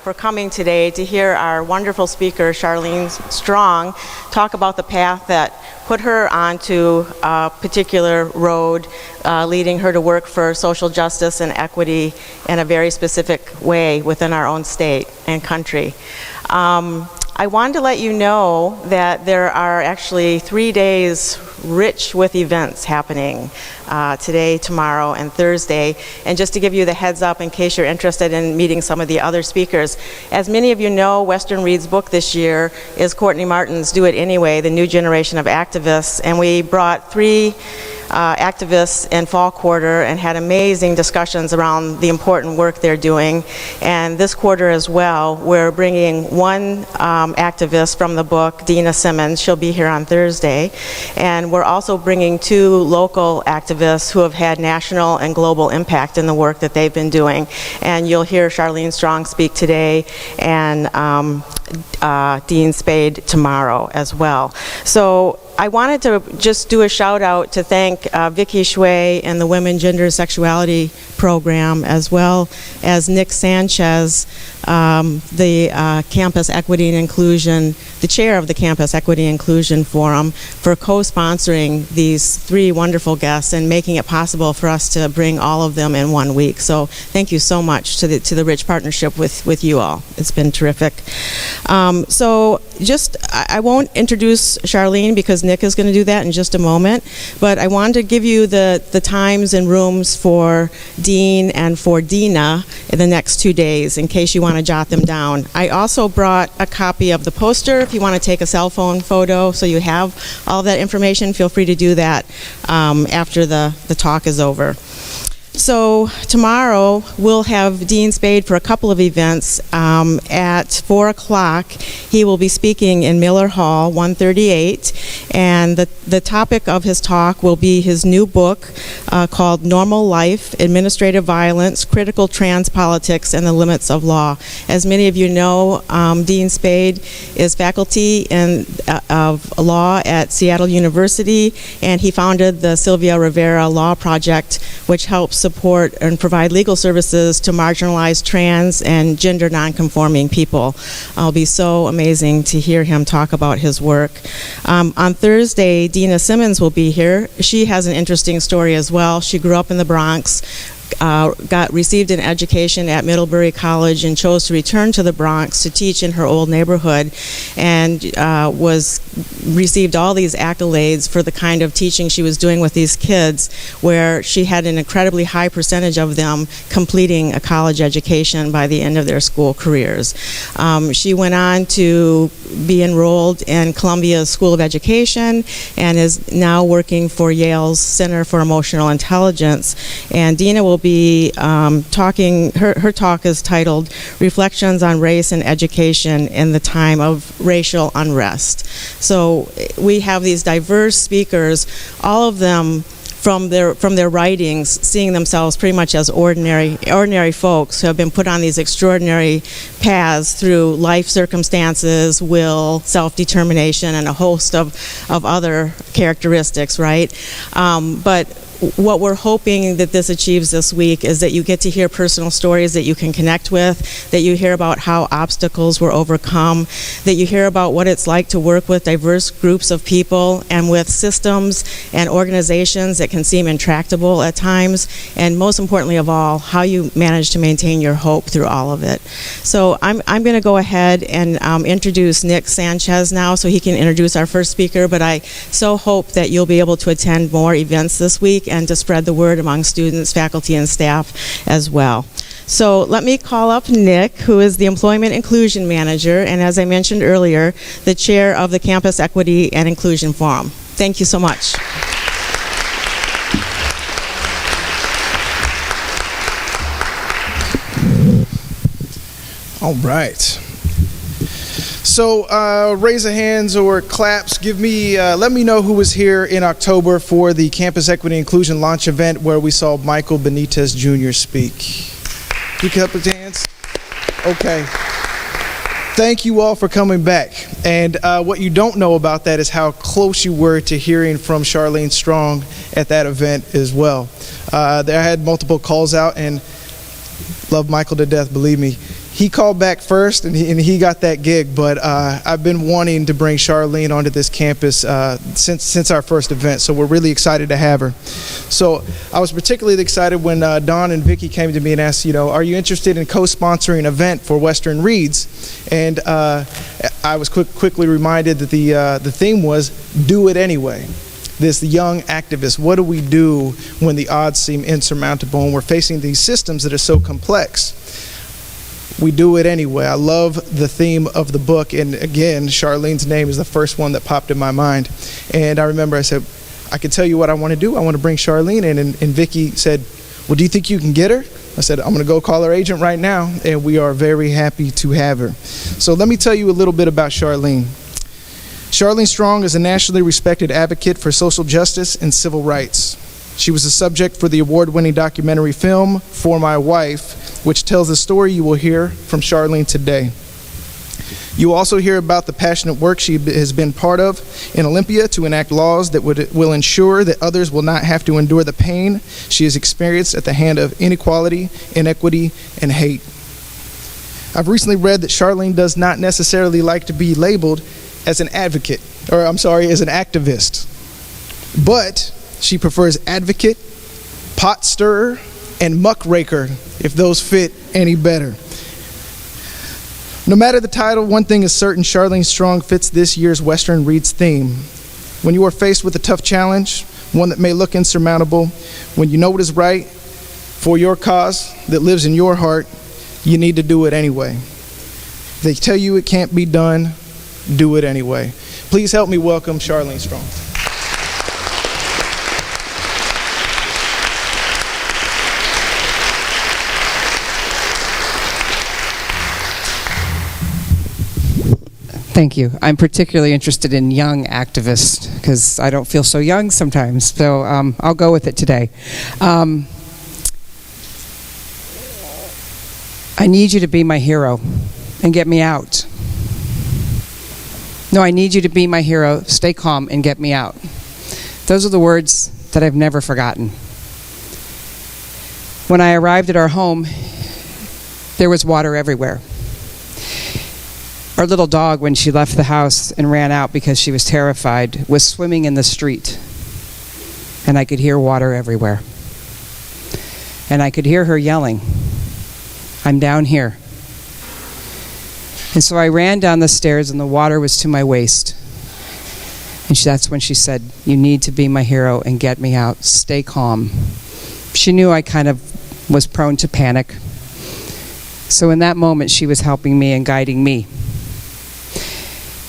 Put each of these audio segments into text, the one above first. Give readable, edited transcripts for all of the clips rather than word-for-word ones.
for coming today to hear our wonderful speaker, Charlene Strong, talk about the path that put her onto a particular road, leading her to work for social justice and equity in a very specific way within our own state and country. I wanted to let you know that there are actually 3 days rich with events happening today, tomorrow, and Thursday. And just to give you the heads up in case you're interested in meeting some of the other speakers, as many of you know, Western Read's book this year is Courtney Martin's Do It Anyway, The New Generation of Activists. And we brought 3 activists in fall quarter and had amazing discussions around the important work they're doing. And this quarter as well, we're bringing one activist from the book, Dina Simmons. She'll be here on Thursday. And we're also bringing 2 local activists who have had national and global impact in the work that they've been doing. And you'll hear Charlene Strong speak today and Dean Spade tomorrow as well. So I wanted to just do a shout out to thank Vicki Shui and the Women, Gender, Sexuality program, as well as Nick Sanchez, the Campus Equity and Inclusion, the chair of the Campus Equity and Inclusion Forum, for co-sponsoring these 3 wonderful guests and making it possible for us to bring all of them in 1 week. So thank you so much to the rich partnership with you all. It's been terrific. So I won't introduce Charlene because Nick is going to do that in just a moment, but I wanted to give you the times and rooms for Dean and for Dina in the next 2 days in case you want to jot them down. I also brought a copy of the poster if you want to take a cell phone photo so you have all that information. Feel free to do that after the talk is over. So tomorrow we'll have Dean Spade for a couple of events. At 4 o'clock he will be speaking in Miller Hall 138, and the topic of his talk will be his new book called Normal Life, Administrative Violence, Critical Trans Politics, and the Limits of Law. As many of you know, Dean Spade is faculty of law at Seattle University, and he founded the Sylvia Rivera Law Project, which helps support and provide legal services to marginalized trans and gender nonconforming people. It'll be so amazing to hear him talk about his work. On Thursday, Dina Simmons will be here. She has an interesting story as well. She grew up in the Bronx, received an education at Middlebury College and chose to return to the Bronx to teach in her old neighborhood, and received all these accolades for the kind of teaching she was doing with these kids, where she had an incredibly high percentage of them completing a college education by the end of their school careers. She went on to be enrolled in Columbia School of Education and is now working for Yale's Center for Emotional Intelligence. And Dina will be talking, her talk is titled Reflections on Race and Education in the Time of Racial Unrest. So we have these diverse speakers, all of them from their writings seeing themselves pretty much as ordinary folks who have been put on these extraordinary paths through life circumstances, will, self-determination, and a host of other characteristics, right? But what we're hoping that this achieves this week is that you get to hear personal stories that you can connect with, that you hear about how obstacles were overcome, that you hear about what it's like to work with diverse groups of people and with systems and organizations that can seem intractable at times, and most importantly of all, how you manage to maintain your hope through all of it. So I'm going to go ahead and introduce Nick Sanchez now so he can introduce our first speaker, but I so hope that you'll be able to attend more events this week and to spread the word among students, faculty, and staff as well. So let me call up Nick, who is the Employment Inclusion Manager, and as I mentioned earlier, the chair of the Campus Equity and Inclusion Forum. Thank you so much. All right. So raise of hands or claps. Let me know who was here in October for the Campus Equity Inclusion launch event where we saw Michael Benitez Jr. speak. You can clap with your hands. Okay. Thank you all for coming back. And what you don't know about that is how close you were to hearing from Charlene Strong at that event as well. I had multiple calls out and love Michael to death, believe me. he called back first, and he got that gig. But I've been wanting to bring Charlene onto this campus since our first event, so we're really excited to have her. So I was particularly excited when Dawn and Vicky came to me and asked, are you interested in co-sponsoring an event for Western Reads? And I was quickly reminded that the theme was "Do It Anyway." This young activist, what do we do when the odds seem insurmountable and we're facing these systems that are so complex? We do it anyway. I love the theme of the book, and again, Charlene's name is the first one that popped in my mind. And I remember I said, I can tell you what I want to do. I want to bring Charlene in, and Vicky said, well, do you think you can get her? I said, I'm going to go call her agent right now, and we are very happy to have her. So let me tell you a little bit about Charlene. Charlene Strong is a nationally respected advocate for social justice and civil rights. She was the subject for the award-winning documentary film, For My Wife, which tells the story you will hear from Charlene today. You will also hear about the passionate work she has been part of in Olympia to enact laws that will ensure that others will not have to endure the pain she has experienced at the hand of inequality, inequity, and hate. I've recently read that Charlene does not necessarily like to be labeled as an advocate, as an activist, but she prefers advocate, pot stirrer, and muckraker, if those fit any better. No matter the title, one thing is certain: Charlene Strong fits this year's Western Reads theme. When you are faced with a tough challenge, one that may look insurmountable, when you know what is right for your cause that lives in your heart, you need to do it anyway. If they tell you it can't be done, do it anyway. Please help me welcome Charlene Strong. Thank you. I'm particularly interested in young activists because I don't feel so young sometimes. So I'll go with it today. I need you to be my hero and get me out. No, I need you to be my hero, stay calm, and get me out. Those are the words that I've never forgotten. When I arrived at our home, there was water everywhere. Our little dog, when she left the house and ran out because she was terrified, was swimming in the street. And I could hear water everywhere. And I could hear her yelling, I'm down here. And so I ran down the stairs and the water was to my waist. And that's when she said, you need to be my hero and get me out. Stay calm. She knew I kind of was prone to panic. So in that moment, she was helping me and guiding me.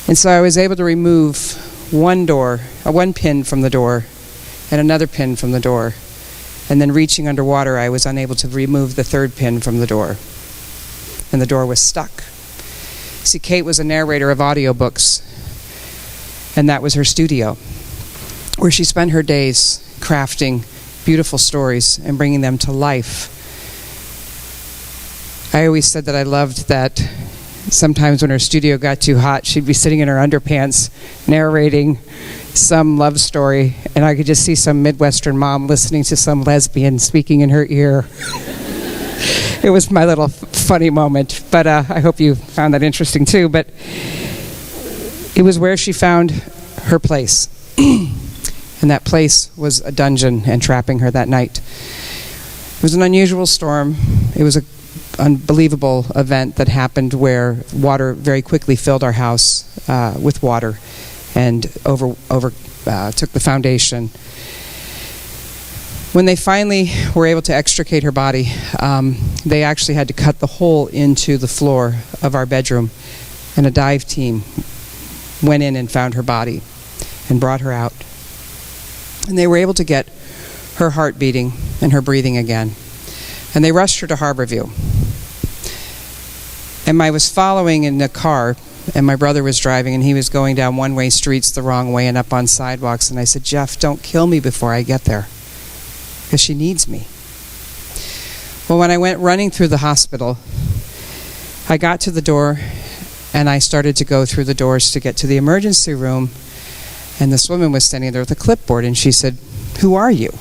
And so I was able to remove one pin from the door and another pin from the door. And then reaching underwater, I was unable to remove the third pin from the door. And the door was stuck. See, Kate was a narrator of audiobooks, and that was her studio, where she spent her days crafting beautiful stories and bringing them to life. I always said that I loved that sometimes when her studio got too hot, she'd be sitting in her underpants narrating some love story, and I could just see some Midwestern mom listening to some lesbian speaking in her ear. It was my little funny moment, but I hope you found that interesting too. But it was where she found her place. And that place was a dungeon and trapping her that night. It was an unusual storm. It was an unbelievable event that happened where water very quickly filled our house with water and took the foundation. When they finally were able to extricate her body, they actually had to cut the hole into the floor of our bedroom, and a dive team went in and found her body and brought her out. And they were able to get her heart beating and her breathing again. And they rushed her to Harborview. And I was following in the car, and my brother was driving, and he was going down one-way streets the wrong way and up on sidewalks. And I said, Jeff, don't kill me before I get there, because she needs me. Well, when I went running through the hospital, I got to the door, and I started to go through the doors to get to the emergency room, and this woman was standing there with a clipboard, and she said, who are you?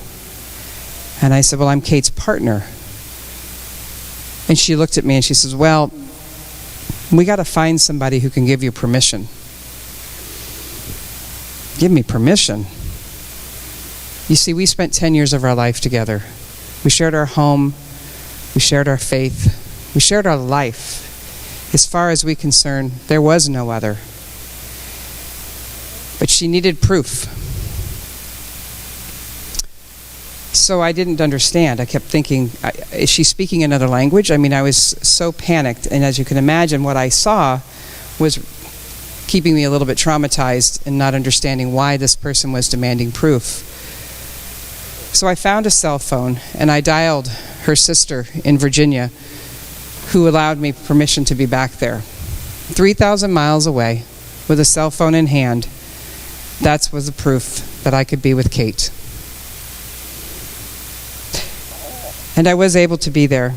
And I said, well, I'm Kate's partner. And she looked at me and she says, well, We got to find somebody who can give you permission. Give me permission. You see, we spent 10 years of our life together. We shared our home. We shared our faith. We shared our life. As far as we're concerned, there was no other. But she needed proof. So I didn't understand. I kept thinking, is she speaking another language? I mean, I was so panicked. And as you can imagine, what I saw was keeping me a little bit traumatized and not understanding why this person was demanding proof. So I found a cell phone and I dialed her sister in Virginia, who allowed me permission to be back there. 3,000 miles away, with a cell phone in hand, that was the proof that I could be with Kate. And I was able to be there,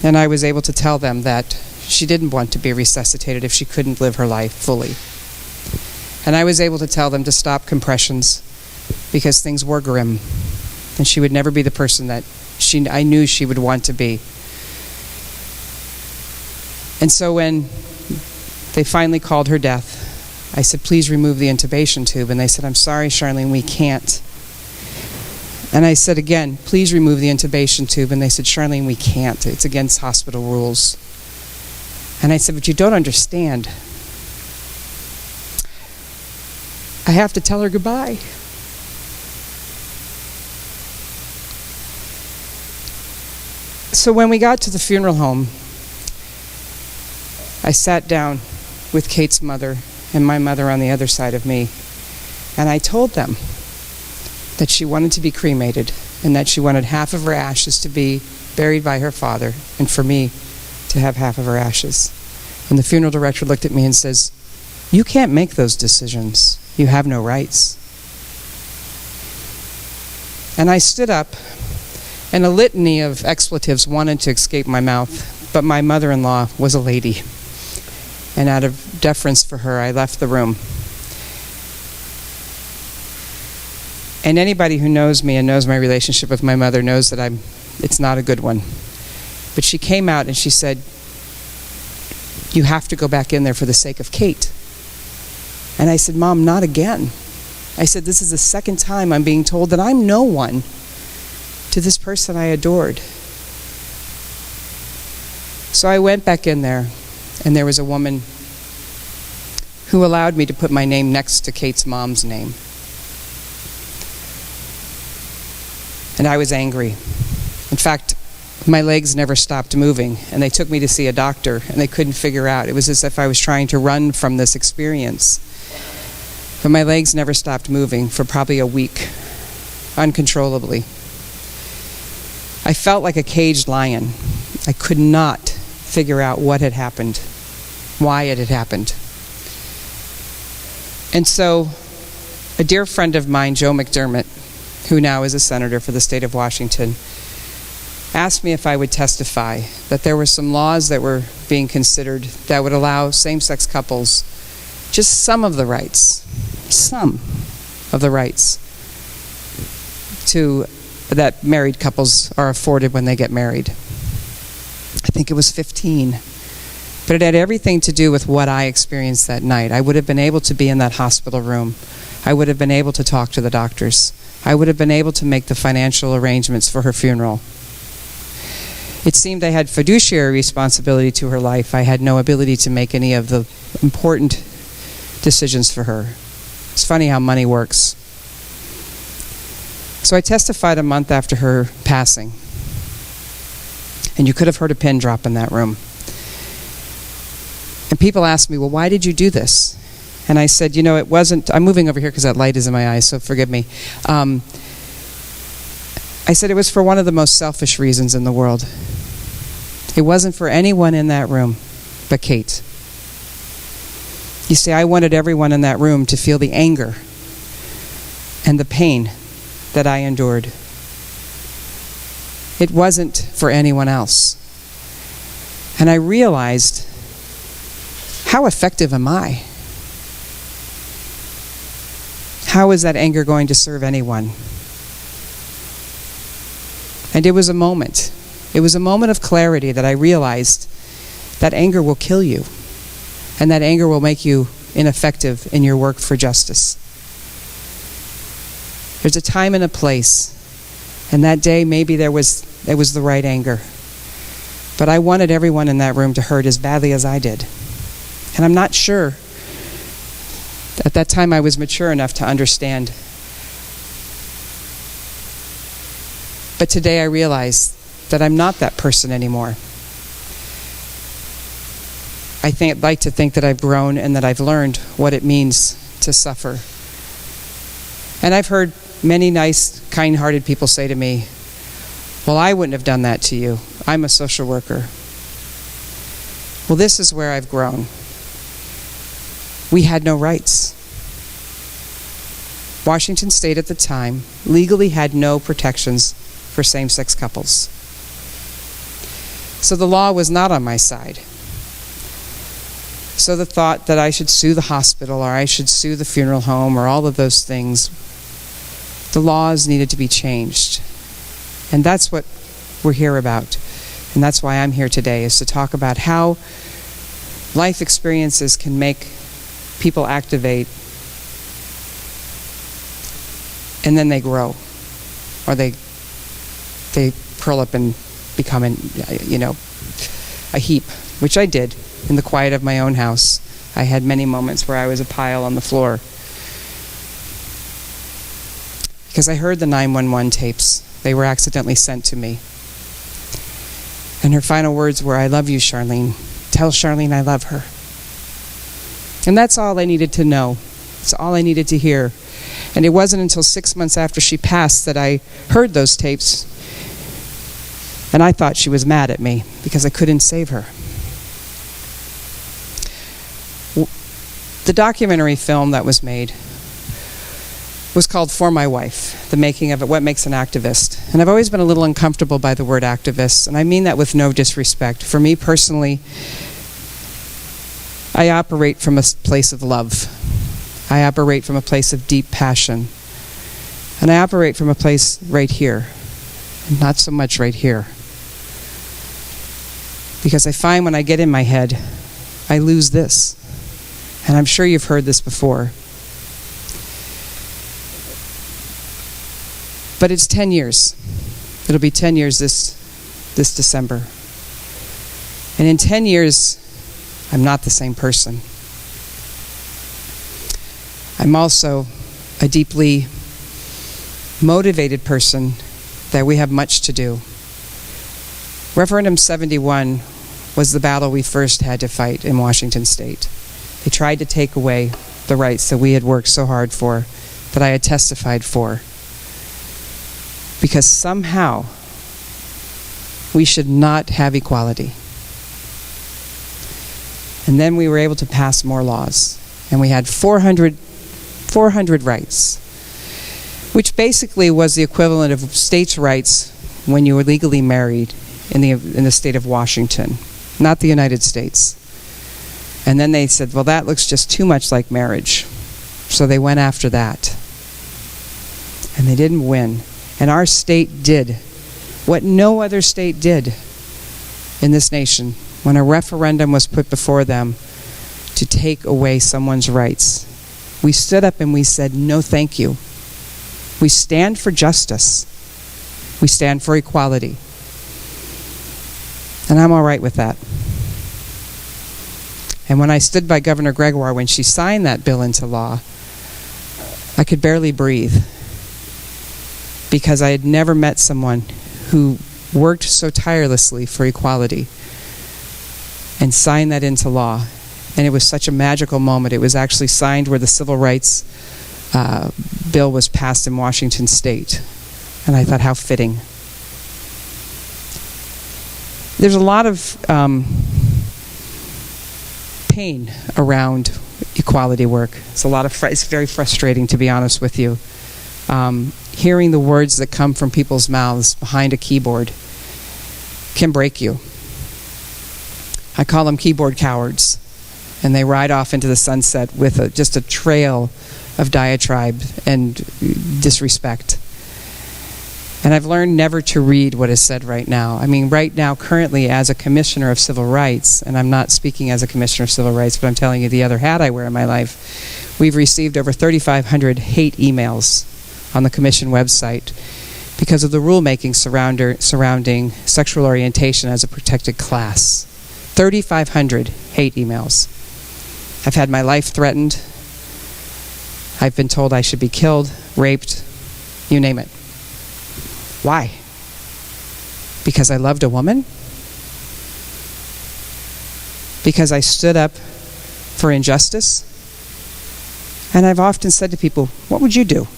and I was able to tell them that she didn't want to be resuscitated if she couldn't live her life fully. And I was able to tell them to stop compressions because things were grim, and she would never be the person that I knew she would want to be. And so when they finally called her death, I said, please remove the intubation tube. And they said, I'm sorry, Charlene, we can't. And I said again, please remove the intubation tube. And they said, Charlene, we can't. It's against hospital rules. And I said, but you don't understand. I have to tell her goodbye. So when we got to the funeral home, I sat down with Kate's mother and my mother on the other side of me, and I told them that she wanted to be cremated and that she wanted half of her ashes to be buried by her father and for me to have half of her ashes. And the funeral director looked at me and says, you can't make those decisions. You have no rights. And I stood up, and a litany of expletives wanted to escape my mouth, but my mother-in-law was a lady. And out of deference for her, I left the room. And anybody who knows me and knows my relationship with my mother knows that it's not a good one. But she came out and she said, you have to go back in there for the sake of Kate. And I said, Mom, not again. I said, this is the second time I'm being told that I'm no one to this person I adored. So I went back in there, and there was a woman who allowed me to put my name next to Kate's mom's name. And I was angry. In fact, my legs never stopped moving, and they took me to see a doctor, and they couldn't figure out. It was as if I was trying to run from this experience. But my legs never stopped moving for probably a week, uncontrollably. I felt like a caged lion. I could not figure out what had happened, why it had happened. And so a dear friend of mine, Joe McDermott, who now is a senator for the state of Washington, asked me if I would testify that there were some laws that were being considered that would allow same-sex couples just some of the rights that married couples are afforded when they get married. I think it was 15. But it had everything to do with what I experienced that night. I would have been able to be in that hospital room. I would have been able to talk to the doctors. I would have been able to make the financial arrangements for her funeral. It seemed I had fiduciary responsibility to her life. I had no ability to make any of the important decisions for her. It's funny how money works. So I testified a month after her passing. And you could have heard a pin drop in that room. And people asked me, well, why did you do this? And I said, you know, it wasn't, I'm moving over here because that light is in my eyes, so forgive me. I said it was for one of the most selfish reasons in the world. It wasn't for anyone in that room but Kate. You see, I wanted everyone in that room to feel the anger and the pain that I endured. It wasn't for anyone else. And I realized, how effective am I? How is that anger going to serve anyone? And it was a moment. It was a moment of clarity that I realized that anger will kill you. And that anger will make you ineffective in your work for justice. There's a time and a place. And that day, maybe it was the right anger. But I wanted everyone in that room to hurt as badly as I did. And I'm not sure at that time I was mature enough to understand. But today I realize that I'm not that person anymore. I'd like to think that I've grown and that I've learned what it means to suffer. And I've heard many nice, kind-hearted people say to me, well, I wouldn't have done that to you. I'm a social worker. Well, this is where I've grown. We had no rights. Washington State at the time legally had no protections for same-sex couples. So the law was not on my side. So the thought that I should sue the hospital or I should sue the funeral home or all of those things, the laws needed to be changed. And that's what we're here about. And that's why I'm here today, is to talk about how life experiences can make people activate and then they grow. Or they curl up and become a heap, which I did in the quiet of my own house. I had many moments where I was a pile on the floor. Because I heard the 911 tapes. They were accidentally sent to me. And her final words were, "I love you, Charlene. Tell Charlene I love her." And that's all I needed to know. It's all I needed to hear. And it wasn't until 6 months after she passed that I heard those tapes. And I thought she was mad at me because I couldn't save her. The documentary film that was made was called For My Wife, the making of it, What Makes an Activist. And I've always been a little uncomfortable by the word activist, and I mean that with no disrespect. For me personally, I operate from a place of love. I operate from a place of deep passion. And I operate from a place right here, and not so much right here. Because I find when I get in my head, I lose this. And I'm sure you've heard this before. But it's 10 years. It'll be 10 years this December. And in 10 years, I'm not the same person. I'm also a deeply motivated person that we have much to do. Referendum 71 was the battle we first had to fight in Washington State. They tried to take away the rights that we had worked so hard for, that I had testified for. Because somehow we should not have equality. And then we were able to pass more laws. And we had 400 rights, which basically was the equivalent of states' rights when you were legally married in the state of Washington, not the United States. And then they said, well, that looks just too much like marriage. So they went after that. And they didn't win. And our state did what no other state did in this nation when a referendum was put before them to take away someone's rights. We stood up and we said, no, thank you. We stand for justice. We stand for equality. And I'm all right with that. And when I stood by Governor Gregoire when she signed that bill into law, I could barely breathe, because I had never met someone who worked so tirelessly for equality and signed that into law. And it was such a magical moment. It was actually signed where the Civil Rights bill was passed in Washington State. And I thought, how fitting. There's a lot of pain around equality work. It's very frustrating, to be honest with you. Hearing the words that come from people's mouths behind a keyboard can break you. I call them keyboard cowards, and they ride off into the sunset with just a trail of diatribe and disrespect. And I've learned never to read what is said right now. I mean, right now, currently, as a commissioner of civil rights, and I'm not speaking as a commissioner of civil rights, but I'm telling you the other hat I wear in my life, we've received over 3,500 hate emails on the commission website because of the rulemaking surrounding sexual orientation as a protected class. 3,500 hate emails. I've had my life threatened. I've been told I should be killed, raped, you name it. Why? Because I loved a woman? Because I stood up for injustice? And I've often said to people, what would you do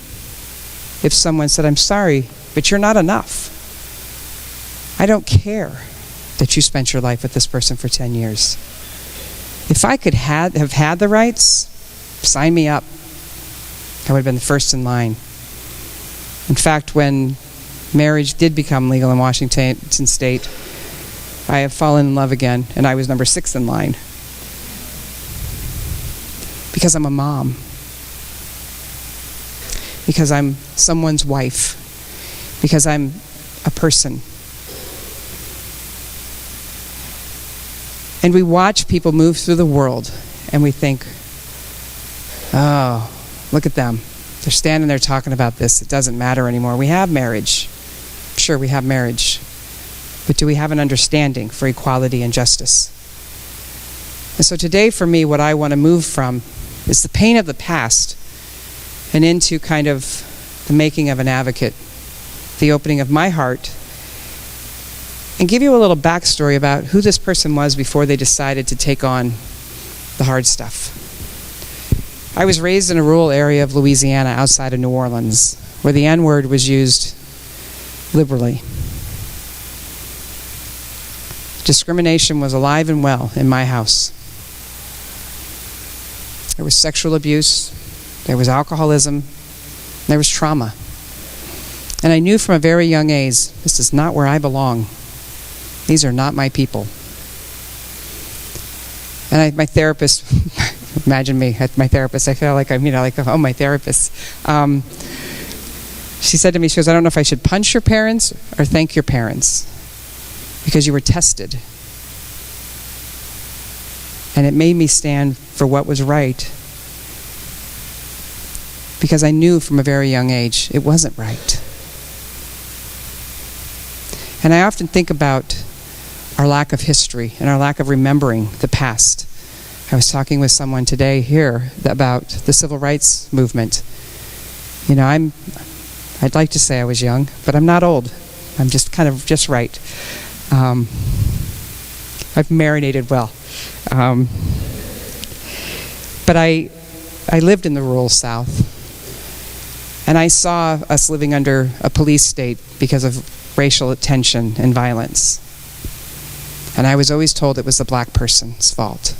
if someone said, I'm sorry, but you're not enough? I don't care that you spent your life with this person for 10 years. If I could have had the rights, sign me up. I would have been the first in line. In fact, when marriage did become legal in Washington state, I have fallen in love again, and I was number 6 in line. Because I'm a mom. Because I'm someone's wife. Because I'm a person. And we watch people move through the world, and we think, oh, look at them. They're standing there talking about this. It doesn't matter anymore. We have marriage. Sure, we have marriage. But do we have an understanding for equality and justice? And so today, for me, what I want to move from is the pain of the past and into kind of the making of an advocate, the opening of my heart, and give you a little backstory about who this person was before they decided to take on the hard stuff. I was raised in a rural area of Louisiana outside of New Orleans, where the N-word was used liberally. Discrimination was alive and well in my house. There was sexual abuse, there was alcoholism, there was trauma. And I knew from a very young age, this is not where I belong. These are not my people. And my therapist, imagine me at my therapist, I feel like I'm, oh, my therapist. She said to me, she goes, I don't know if I should punch your parents or thank your parents because you were tested. And it made me stand for what was right because I knew from a very young age it wasn't right. And I often think about our lack of history and our lack of remembering the past. I was talking with someone today here about the civil rights movement. You know, I'd like to say I was young, but I'm not old. I'm just kind of just right. I've marinated well. But I lived in the rural South, and I saw us living under a police state because of racial tension and violence. And I was always told it was the black person's fault.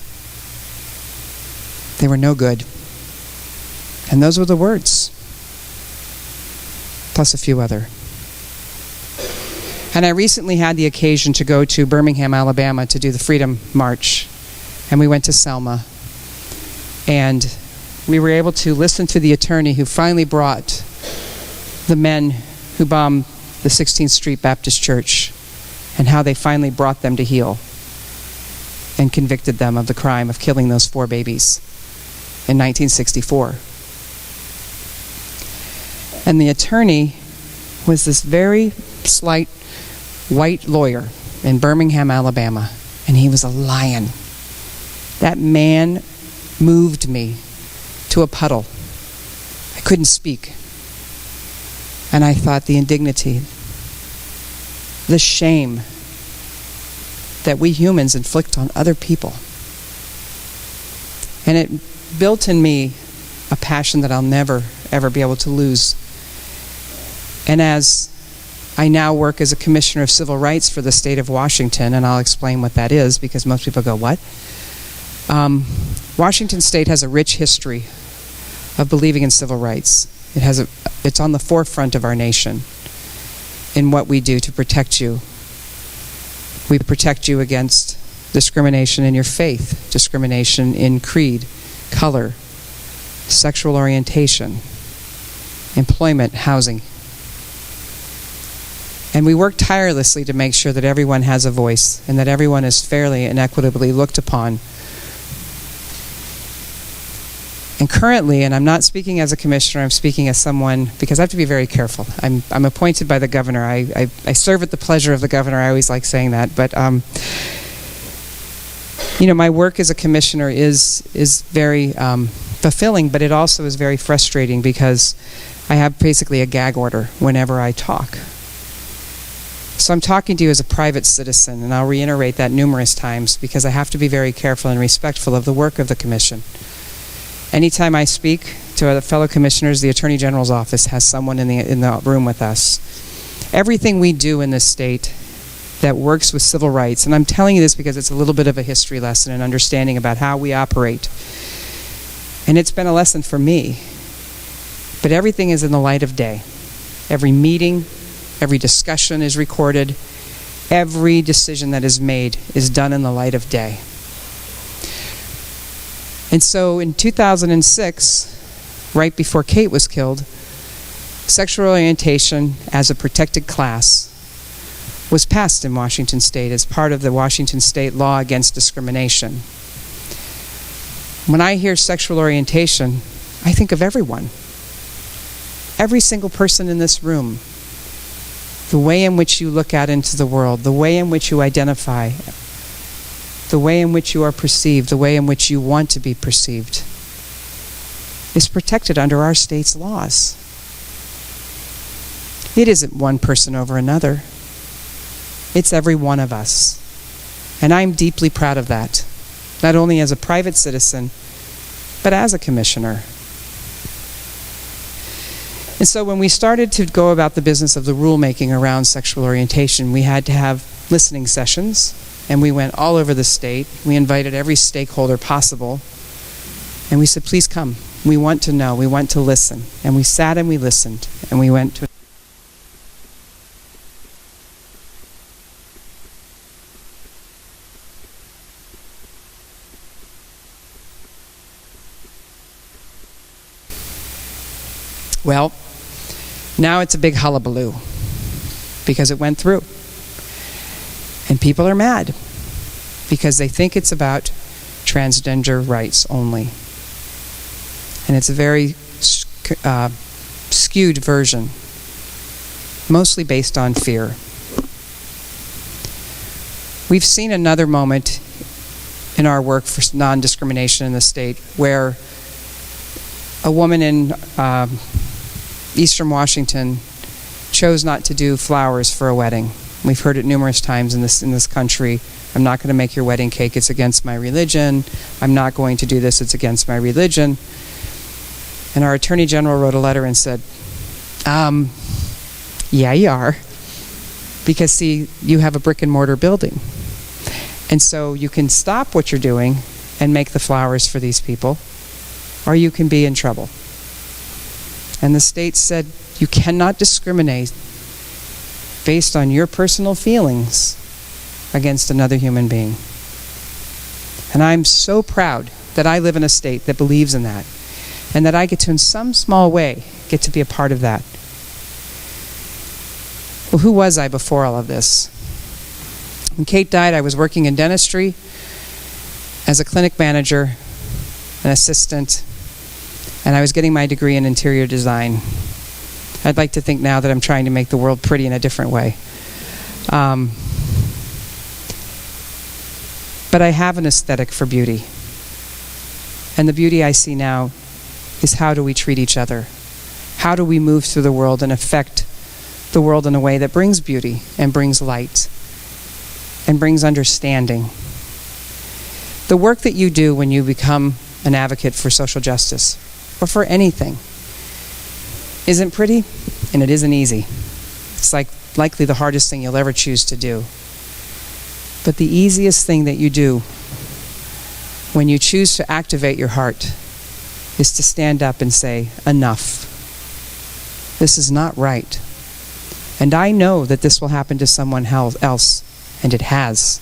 They were no good. And those were the words, plus a few other. And I recently had the occasion to go to Birmingham, Alabama to do the Freedom March. And we went to Selma. And we were able to listen to the attorney who finally brought the men who bombed the 16th Street Baptist Church and how they finally brought them to heel and convicted them of the crime of killing those 4 babies in 1964. And the attorney was this very slight white lawyer in Birmingham, Alabama, and he was a lion. That man moved me to a puddle. I couldn't speak. And I thought the indignity, the shame that we humans inflict on other people. And it built in me a passion that I'll never, ever be able to lose. And as I now work as a commissioner of civil rights for the state of Washington, and I'll explain what that is because most people go, what? Washington State has a rich history of believing in civil rights. It's on the forefront of our nation in what we do to protect you. We protect you against discrimination in your faith, discrimination in creed, color, sexual orientation, employment, housing. And we work tirelessly to make sure that everyone has a voice and that everyone is fairly and equitably looked upon. And currently, and I'm not speaking as a commissioner, I'm speaking as someone, because I have to be very careful. I'm appointed by the governor. I serve at the pleasure of the governor. I always like saying that. But, my work as a commissioner is very fulfilling, but it also is very frustrating because I have basically a gag order whenever I talk. So I'm talking to you as a private citizen, and I'll reiterate that numerous times because I have to be very careful and respectful of the work of the commission. Anytime I speak to other fellow commissioners, the Attorney General's office has someone in the room with us. Everything we do in this state that works with civil rights, and I'm telling you this because it's a little bit of a history lesson and understanding about how we operate. And it's been a lesson for me. But everything is in the light of day. Every meeting, every discussion is recorded. Every decision that is made is done in the light of day. And so in 2006, right before Kate was killed, sexual orientation as a protected class was passed in Washington State as part of the Washington State law against discrimination. When I hear sexual orientation, I think of everyone. Every single person in this room. The way in which you look out into the world, the way in which you identify, the way in which you are perceived, the way in which you want to be perceived, is protected under our state's laws. It isn't one person over another. It's every one of us. And I'm deeply proud of that, not only as a private citizen, but as a commissioner. And so when we started to go about the business of the rulemaking around sexual orientation, we had to have listening sessions, and we went all over the state. We invited every stakeholder possible, and we said, please come. We want to know. We want to listen. And we sat and we listened, and we went to Well, now it's a big hullabaloo because it went through. And people are mad because they think it's about transgender rights only. And it's a very skewed version, mostly based on fear. We've seen another moment in our work for non-discrimination in the state where a woman in Eastern Washington chose not to do flowers for a wedding. We've heard it numerous times in this country. I'm not going to make your wedding cake. It's against my religion. I'm not going to do this. It's against my religion. And our Attorney General wrote a letter and said, yeah, you are. Because, see, you have a brick and mortar building. And so you can stop what you're doing and make the flowers for these people, or you can be in trouble. And the state said, you cannot discriminate based on your personal feelings against another human being. And I'm so proud that I live in a state that believes in that, and that I get to, in some small way, get to be a part of that. Well, who was I before all of this? When Kate died, I was working in dentistry as a clinic manager, an assistant, and I was getting my degree in interior design. I'd like to think now that I'm trying to make the world pretty in a different way. But I have an aesthetic for beauty. And the beauty I see now is, how do we treat each other? How do we move through the world and affect the world in a way that brings beauty and brings light and brings understanding? The work that you do when you become an advocate for social justice, or for anything, isn't pretty, and it isn't easy. It's likely the hardest thing you'll ever choose to do. But the easiest thing that you do when you choose to activate your heart is to stand up and say, enough. This is not right. And I know that this will happen to someone else, and it has.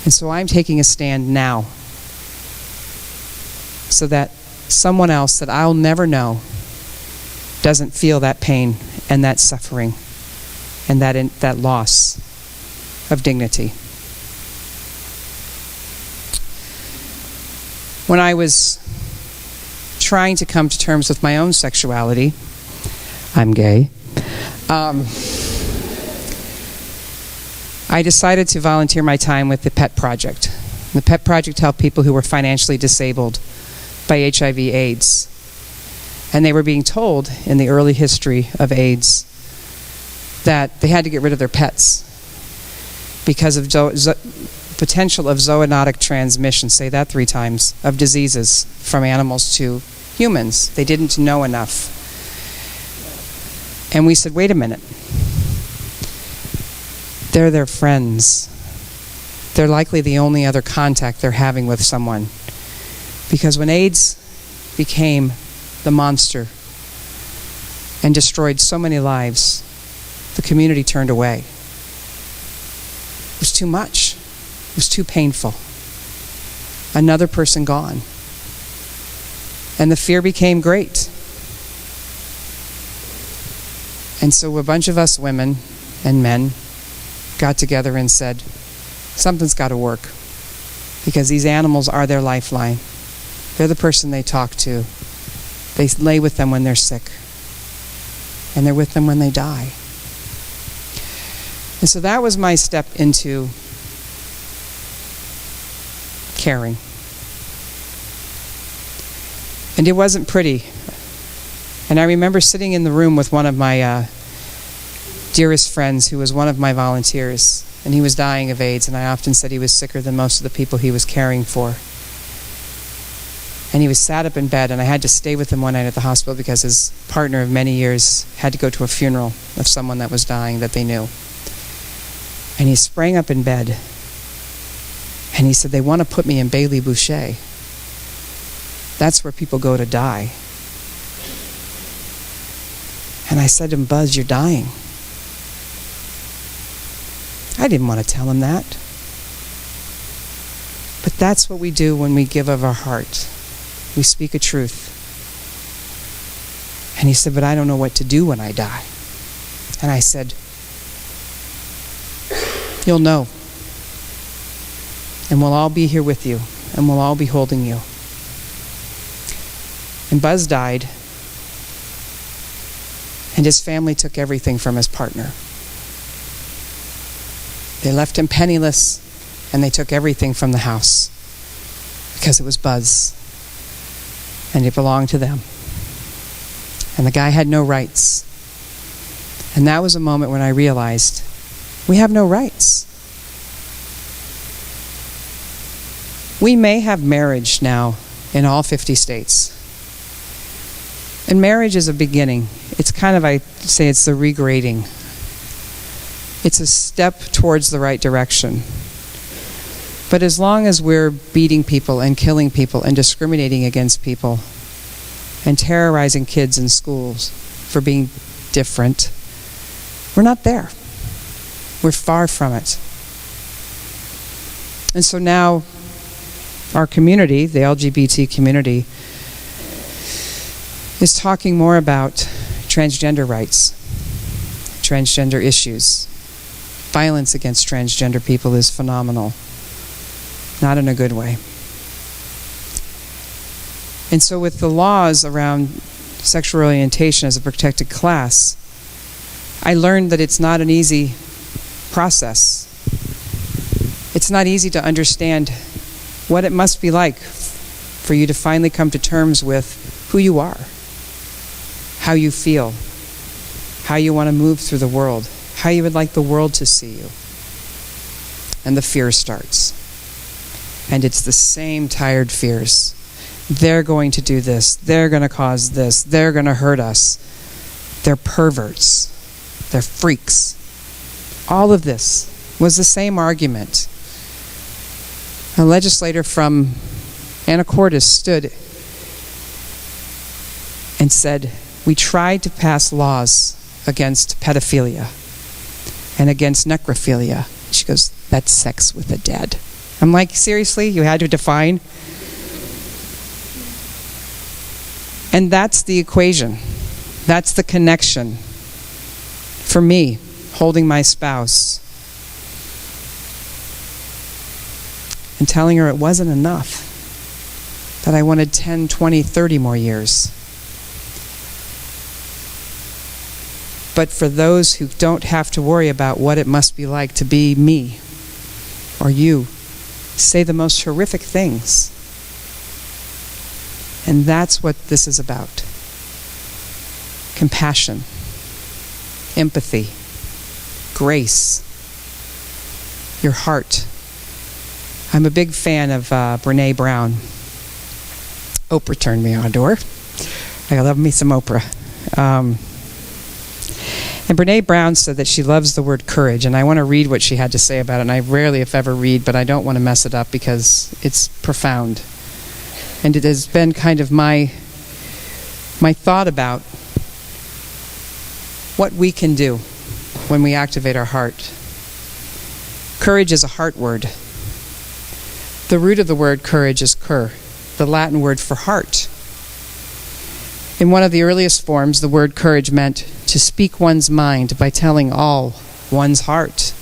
And so I'm taking a stand now, so that someone else that I'll never know doesn't feel that pain and that suffering and that loss of dignity. When I was trying to come to terms with my own sexuality, I'm gay, I decided to volunteer my time with the PET Project. The PET Project helped people who were financially disabled by HIV/AIDS. And they were being told in the early history of AIDS that they had to get rid of their pets because of potential of zoonotic transmission, say that 3 times, of diseases from animals to humans. They didn't know enough. And we said, wait a minute. They're their friends. They're likely the only other contact they're having with someone. Because when AIDS became the monster and destroyed so many lives, the community turned away. It was too much. It was too painful. Another person gone. And the fear became great. And so a bunch of us women and men got together and said, something's got to work, because these animals are their lifeline. They're the person they talk to. They lay with them when they're sick, and they're with them when they die. And so that was my step into caring. And it wasn't pretty. And I remember sitting in the room with one of my dearest friends who was one of my volunteers, and he was dying of AIDS, and I often said he was sicker than most of the people he was caring for. And he was sat up in bed, and I had to stay with him one night at the hospital because his partner of many years had to go to a funeral of someone that was dying that they knew. And he sprang up in bed, and he said, they want to put me in Bailey Boucher. That's where people go to die. And I said to him, Buzz, you're dying. I didn't want to tell him that. But that's what we do when we give of our heart. We speak a truth. And he said, but I don't know what to do when I die. And I said, you'll know. And we'll all be here with you. And we'll all be holding you. And Buzz died. And his family took everything from his partner. They left him penniless, and they took everything from the house because it was Buzz, and it belonged to them. And the guy had no rights. And that was a moment when I realized we have no rights. We may have marriage now in all 50 states. And marriage is a beginning. It's kind of, I say, it's the regrading. It's a step towards the right direction. But as long as we're beating people and killing people and discriminating against people and terrorizing kids in schools for being different, we're not there. We're far from it. And so now our community, the LGBT community, is talking more about transgender rights, transgender issues. Violence against transgender people is phenomenal. Not in a good way. And so with the laws around sexual orientation as a protected class, I learned that it's not an easy process. It's not easy to understand what it must be like for you to finally come to terms with who you are, how you feel, how you want to move through the world, how you would like the world to see you. And the fear starts. And it's the same tired fears. They're going to do this. They're going to cause this. They're going to hurt us. They're perverts. They're freaks. All of this was the same argument. A legislator from Anacortes stood and said, we tried to pass laws against pedophilia and against necrophilia. She goes, that's sex with the dead. I'm like, seriously? You had to define? And that's the equation. That's the connection. For me, holding my spouse, and telling her it wasn't enough, that I wanted 10, 20, 30 more years. But for those who don't have to worry about what it must be like to be me or you, say the most horrific things. And that's what this is about. Compassion, empathy, grace, your heart. I'm a big fan of Brene Brown. Oprah turned me on a door. I love me some Oprah. And Brene Brown said that she loves the word courage, and I want to read what she had to say about it. And I rarely, if ever, read, but I don't want to mess it up because it's profound. And it has been kind of my thought about what we can do when we activate our heart. Courage is a heart word. The root of the word courage is cur, the Latin word for heart. In one of the earliest forms, the word courage meant to speak one's mind by telling all one's heart.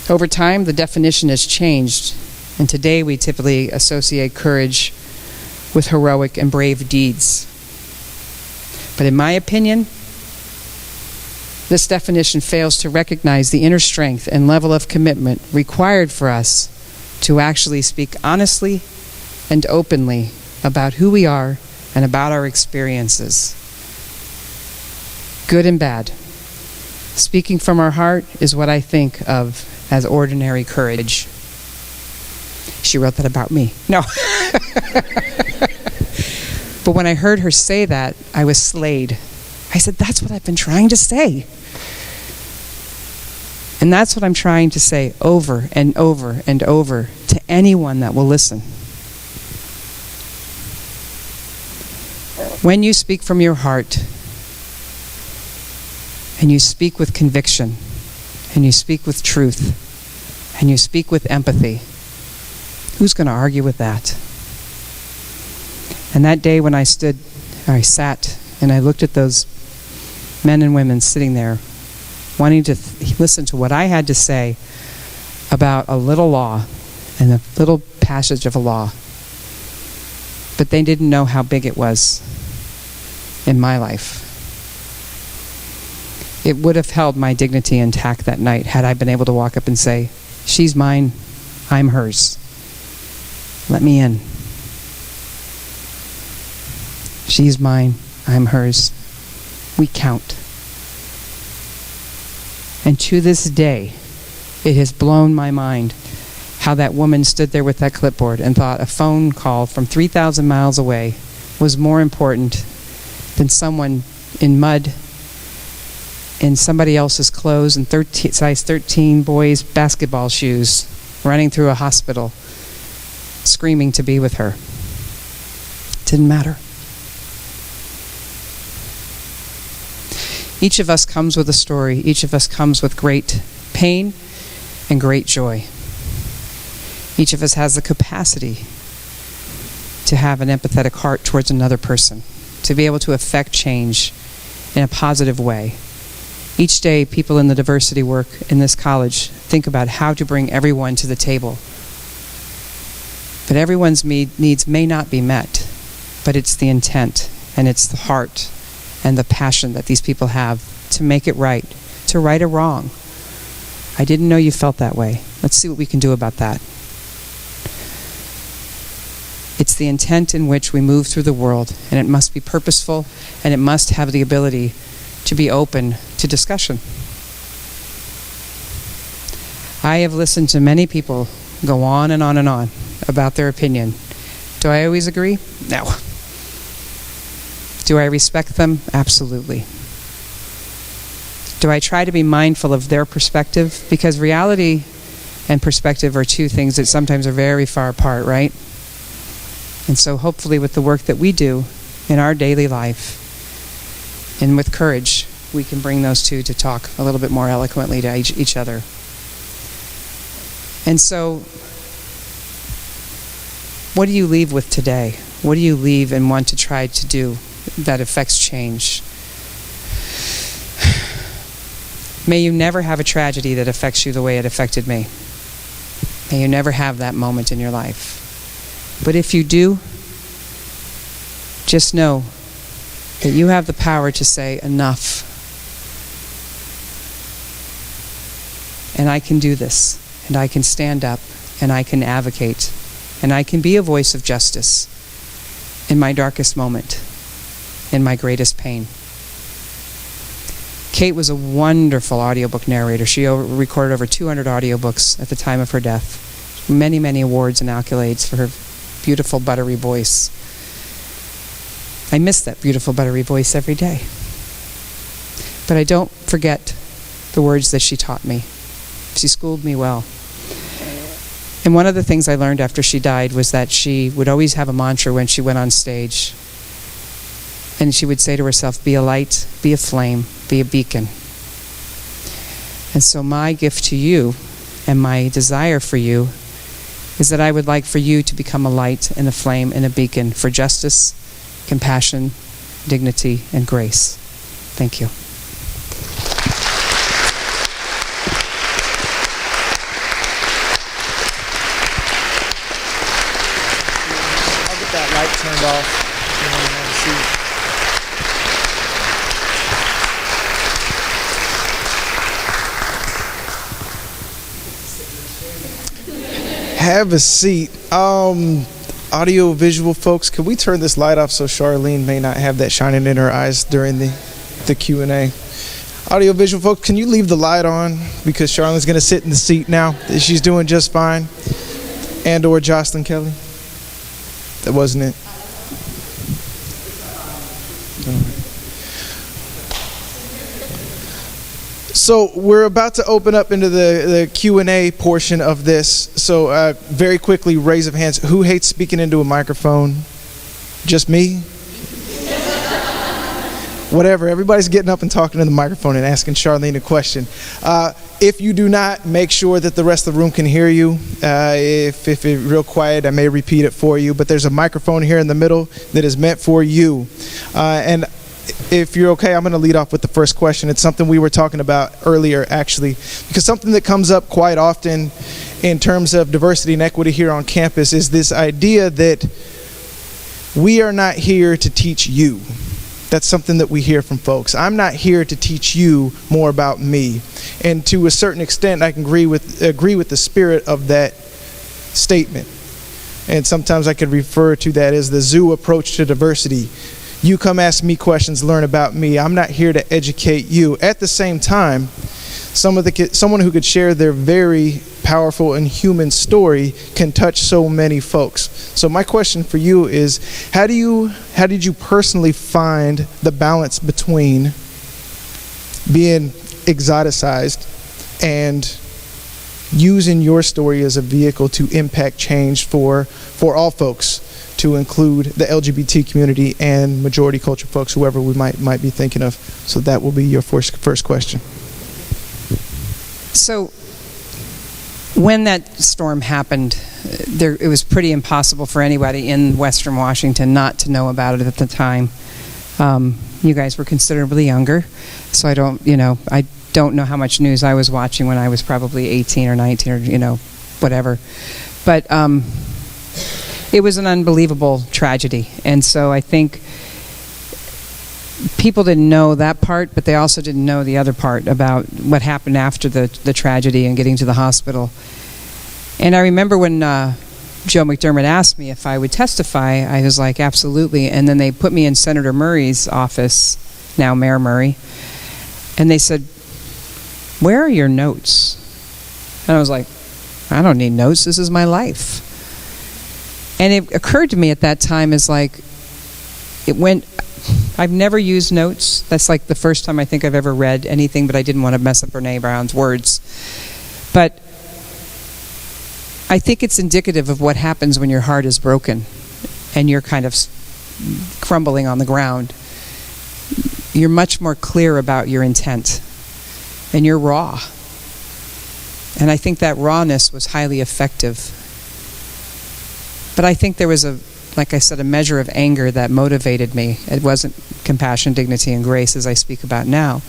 Over time, the definition has changed, and today we typically associate courage with heroic and brave deeds. But in my opinion, this definition fails to recognize the inner strength and level of commitment required for us to actually speak honestly and openly about who we are and about our experiences, good and bad. Speaking from our heart is what I think of as ordinary courage. She wrote that about me. No. But when I heard her say that, I was slayed. I said, that's what I've been trying to say. And that's what I'm trying to say over and over and over to anyone that will listen. When you speak from your heart, and you speak with conviction, and you speak with truth, and you speak with empathy, who's going to argue with that? And that day when I sat and I looked at those men and women sitting there, wanting to listen to what I had to say about a little law and a little passage of a law, but they didn't know how big it was in my life. It would have held my dignity intact that night had I been able to walk up and say, she's mine, I'm hers. Let me in. She's mine, I'm hers. We count. And to this day, it has blown my mind how that woman stood there with that clipboard and thought a phone call from 3,000 miles away was more important than someone in mud in somebody else's clothes and size 13 boys' basketball shoes running through a hospital screaming to be with her. Didn't matter. Each of us comes with a story. Each of us comes with great pain and great joy. Each of us has the capacity to have an empathetic heart towards another person, to be able to affect change in a positive way. Each day, people in the diversity work in this college think about how to bring everyone to the table. But everyone's needs may not be met, but it's the intent and it's the heart and the passion that these people have to make it right, to right a wrong. I didn't know you felt that way. Let's see what we can do about that. It's the intent in which we move through the world, and it must be purposeful, and it must have the ability to be open to discussion. I have listened to many people go on and on and on about their opinion. Do I always agree? No. Do I respect them? Absolutely. Do I try to be mindful of their perspective? Because reality and perspective are two things that sometimes are very far apart, right? And so hopefully with the work that we do in our daily life and with courage, we can bring those two to talk a little bit more eloquently to each other. And so, what do you leave with today? What do you leave and want to try to do that affects change? May you never have a tragedy that affects you the way it affected me. May you never have that moment in your life. But if you do, just know that you have the power to say enough. And I can do this, and I can stand up, and I can advocate, and I can be a voice of justice in my darkest moment, in my greatest pain. Kate was a wonderful audiobook narrator. She recorded over 200 audiobooks at the time of her death. Many, many awards and accolades for her beautiful, buttery voice. I miss that beautiful, buttery voice every day. But I don't forget the words that she taught me. She schooled me well. And one of the things I learned after she died was that she would always have a mantra when she went on stage. And she would say to herself, be a light, be a flame, be a beacon. And so my gift to you and my desire for you is that I would like for you to become a light and a flame and a beacon for justice, compassion, dignity, and grace. Thank you. I'll get that light turned off. Have a seat. Audio visual folks, can we turn this light off so Charlene may not have that shining in her eyes during the Q&A? Audio visual folks, can you leave the light on because Charlene's going to sit in the seat now. She's doing just fine. And or Jocelyn Kelly? That wasn't it. So we're about to open up into the Q&A portion of this. So very quickly, raise of hands. Who hates speaking into a microphone? Just me? Whatever. Everybody's getting up and talking to the microphone and asking Charlene a question. If you do not, make sure that the rest of the room can hear you. If it's real quiet, I may repeat it for you. But there's a microphone here in the middle that is meant for you. And if you're okay, I'm going to lead off with the first question. It's something we were talking about earlier, actually, because something that comes up quite often in terms of diversity and equity here on campus is this idea that we are not here to teach you. That's something that we hear from folks. I'm not here to teach you more about me. And to a certain extent, I can agree with the spirit of that statement. And sometimes I could refer to that as the zoo approach to diversity. You come ask me questions, learn about me. I'm not here to educate you. At the same time, someone who could share their very powerful and human story can touch so many folks. So my question for you is, how did you personally find the balance between being exoticized and using your story as a vehicle to impact change for all folks, to include the LGBT community and majority culture folks, whoever we might be thinking of? So that will be your first question. So when that storm happened, it was pretty impossible for anybody in Western Washington not to know about it at the time. You guys were considerably younger, so I don't know how much news I was watching when I was probably 18 or 19 or whatever. But it was an unbelievable tragedy, and so I think people didn't know that part, but they also didn't know the other part about what happened after the tragedy and getting to the hospital. And I remember when Joe McDermott asked me if I would testify, I was like, absolutely. And then they put me in Senator Murray's office, now Mayor Murray, and they said, where are your notes? And I was like, I don't need notes, this is my life. And it occurred to me at that time as like, I've never used notes. That's like the first time I think I've ever read anything, but I didn't want to mess up Brene Brown's words. But I think it's indicative of what happens when your heart is broken and you're kind of crumbling on the ground. You're much more clear about your intent, and you're raw. And I think that rawness was highly effective. But I think there was like I said, a measure of anger that motivated me. It wasn't compassion, dignity, and grace as I speak about now.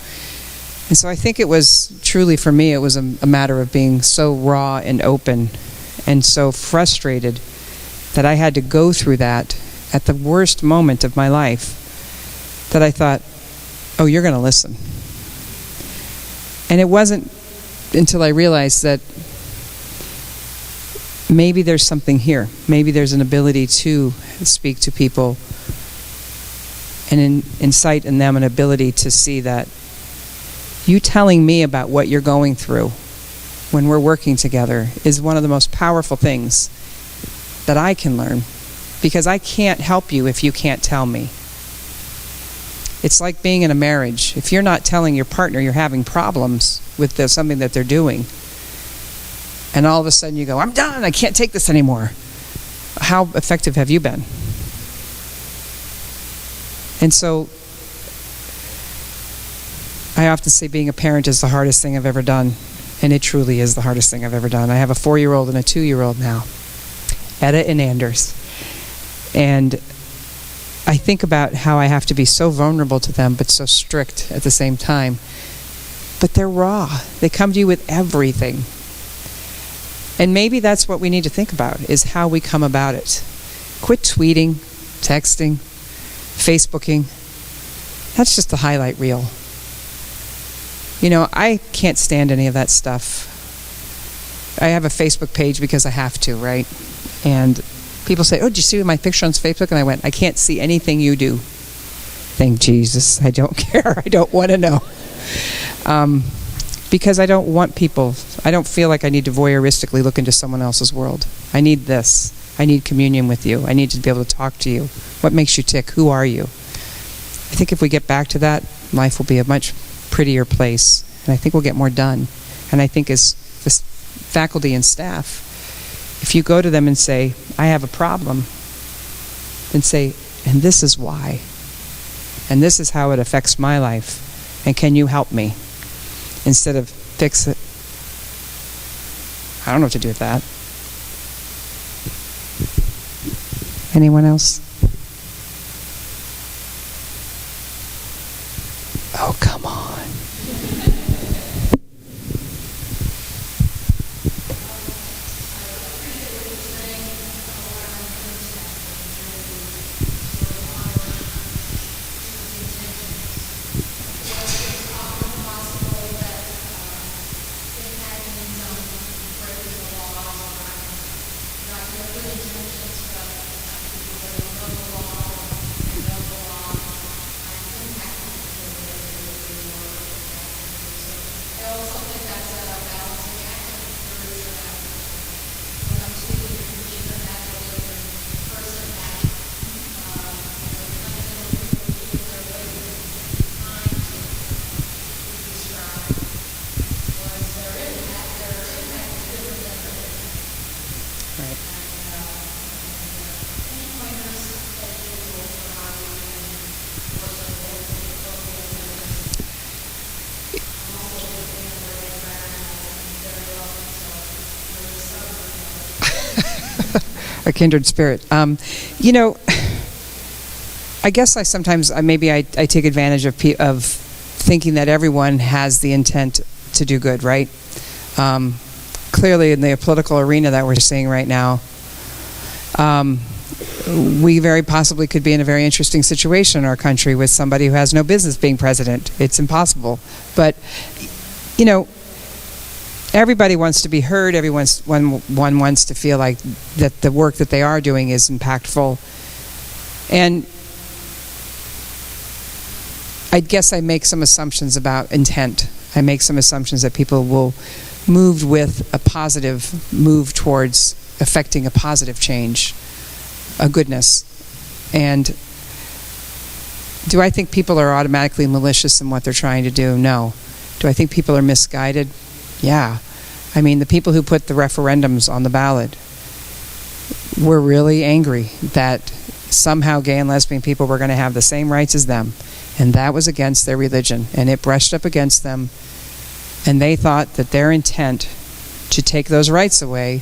And so I think it was truly, for me, it was a matter of being so raw and open and so frustrated that I had to go through that at the worst moment of my life, that I thought, oh, you're going to listen. And it wasn't until I realized that maybe there's something here. Maybe there's an ability to speak to people and incite in them an ability to see that you telling me about what you're going through when we're working together is one of the most powerful things that I can learn, because I can't help you if you can't tell me. It's like being in a marriage. If you're not telling your partner you're having problems with something that they're doing, and all of a sudden you go, I'm done, I can't take this anymore, how effective have you been? And so I often say being a parent is the hardest thing I've ever done, and it truly is the hardest thing I've ever done. I have a 4-year-old and a 2-year-old now, Etta and Anders. And I think about how I have to be so vulnerable to them, but so strict at the same time. But they're raw. They come to you with everything. And maybe that's what we need to think about, is how we come about it. Quit tweeting, texting, Facebooking. That's just the highlight reel. You know, I can't stand any of that stuff. I have a Facebook page because I have to, right? And people say, oh, did you see my picture on Facebook? And I went, I can't see anything you do. Thank Jesus. I don't care. I don't want to know. Because I don't want people, I don't feel like I need to voyeuristically look into someone else's world. I need this. I need communion with you. I need to be able to talk to you. What makes you tick? Who are you? I think if we get back to that, life will be a much prettier place. And I think we'll get more done. And I think as this faculty and staff, if you go to them and say, I have a problem, then say, and this is why. And this is how it affects my life. And can you help me? Instead of fix it. I don't know what to do with that. Anyone else? Oh, come on. A kindred spirit. You know, I guess I sometimes, maybe I take advantage of thinking that everyone has the intent to do good, right? Clearly in the political arena that we're seeing right now, we very possibly could be in a very interesting situation in our country with somebody who has no business being president. It's impossible. But, you know, everybody wants to be heard. One wants to feel like that the work that they are doing is impactful. And I guess I make some assumptions about intent. I make some assumptions that people will move with a positive move towards affecting a positive change, a goodness. And do I think people are automatically malicious in what they're trying to do? No. Do I think people are misguided? Yeah. I mean, the people who put the referendums on the ballot were really angry that somehow gay and lesbian people were going to have the same rights as them. And that was against their religion. And it brushed up against them. And they thought that their intent to take those rights away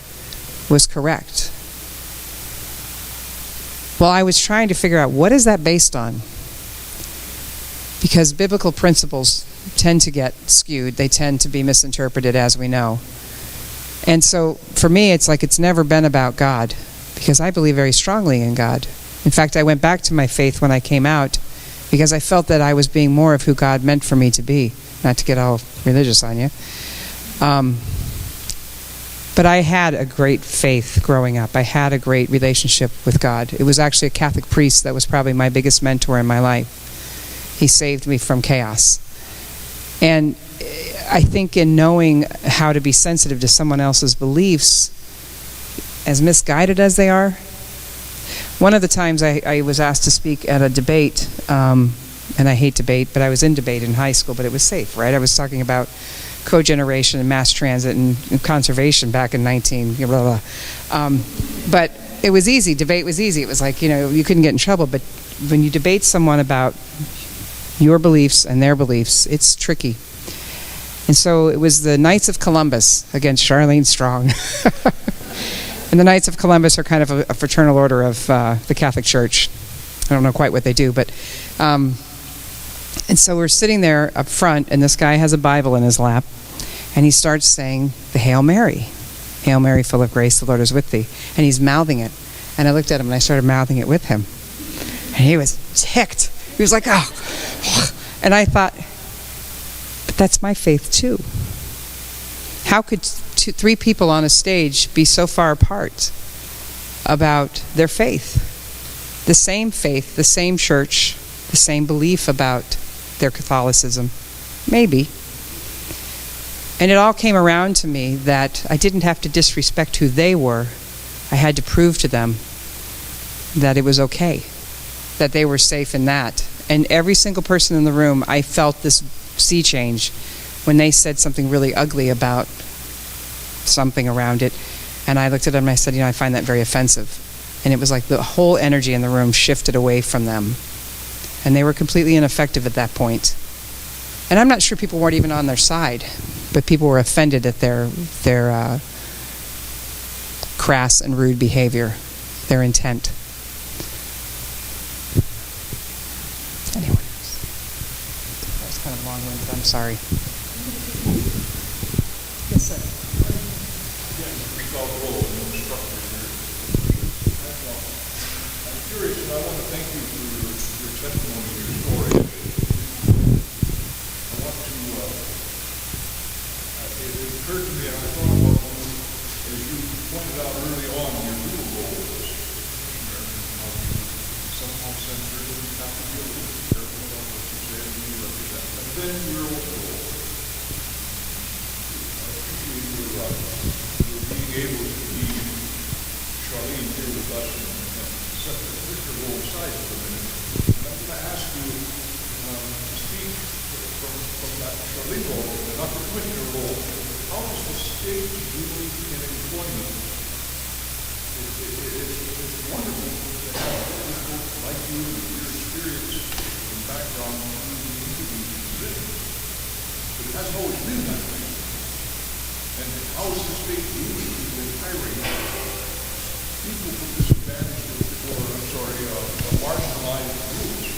was correct. Well, I was trying to figure out, what is that based on? Because biblical principles tend to get skewed. They tend to be misinterpreted, as we know. And so for me, it's like it's never been about God, because I believe very strongly in God. In fact, I went back to my faith when I came out because I felt that I was being more of who God meant for me to be. Not to get all religious on you. But I had a great faith growing up. I had a great relationship with God. It was actually a Catholic priest that was probably my biggest mentor in my life. He saved me from chaos. And I think in knowing how to be sensitive to someone else's beliefs, as misguided as they are, one of the times I was asked to speak at a debate, and I hate debate, but I was in debate in high school, but it was safe, right? I was talking about cogeneration and mass transit and conservation back in but it was easy. Debate was easy. It was like, you couldn't get in trouble. But when you debate someone about your beliefs and their beliefs, it's tricky. And so it was the Knights of Columbus against Charlene Strong. And the Knights of Columbus are kind of a fraternal order of the Catholic Church. I don't know quite what they do, but... and so we're sitting there up front, and this guy has a Bible in his lap, and he starts saying the Hail Mary. Hail Mary, full of grace, the Lord is with thee. And he's mouthing it. And I looked at him, and I started mouthing it with him. And he was ticked. He was like, oh. And I thought, but that's my faith too. How could three people on a stage be so far apart about their faith? The same faith, the same church, the same belief about their Catholicism. Maybe. And it all came around to me that I didn't have to disrespect who they were. I had to prove to them that it was okay, that they were safe in that. And every single person in the room, I felt this sea change when they said something really ugly about something around it. And I looked at them and I said, I find that very offensive. And it was like the whole energy in the room shifted away from them. And they were completely ineffective at that point. And I'm not sure people weren't even on their side, but people were offended at their crass and rude behavior, their intent. Anyone else? That was kind of long-winded. I'm sorry. Yes, sir. Again, recall the role of the instructor here. I'm curious, and I want to thank you for your testimony, your story. I want to, it occurred to me, and I thought about you, as you pointed out early on, your dual role as missionary, somehow censored, and you have to be a little bit careful about what you say and who you represent. And then your own role. I appreciate your being able to be Charlene here with us and set the picture role aside for a minute. And I'm going to ask you to speak from that Charlene role, and not the commissioner role. How does the state doing in employment? It's wonderful to have people like you with your experience and background moving into these positions. But it hasn't always been that way. And how is the state doing in hiring people from disadvantaged or marginalized groups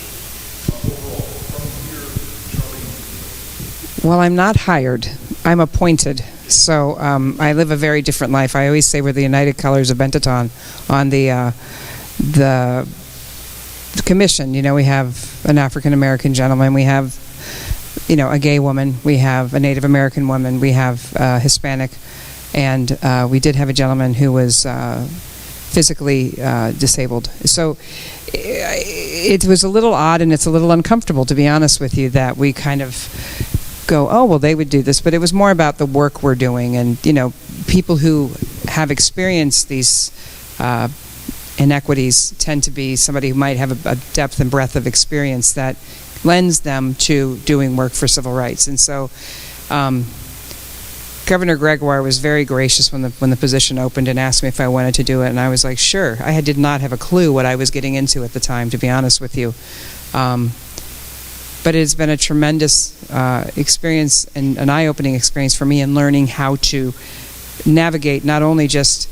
overall from here, Charlene? Well, I'm not hired. I'm appointed. So I live a very different life. I always say we're the United Colors of Benetton on the commission. We have an African-American gentleman. We have, a gay woman. We have a Native American woman. We have Hispanic. And we did have a gentleman who was physically disabled. So it was a little odd, and it's a little uncomfortable, to be honest with you, that we kind of go, oh, well, they would do this. But it was more about the work we're doing. And, people who have experienced these inequities tend to be somebody who might have a depth and breadth of experience that lends them to doing work for civil rights. And so Governor Gregoire was very gracious when the position opened and asked me if I wanted to do it. And I was like, sure. I did not have a clue what I was getting into at the time, to be honest with you. But it's been a tremendous experience and an eye-opening experience for me in learning how to navigate not only just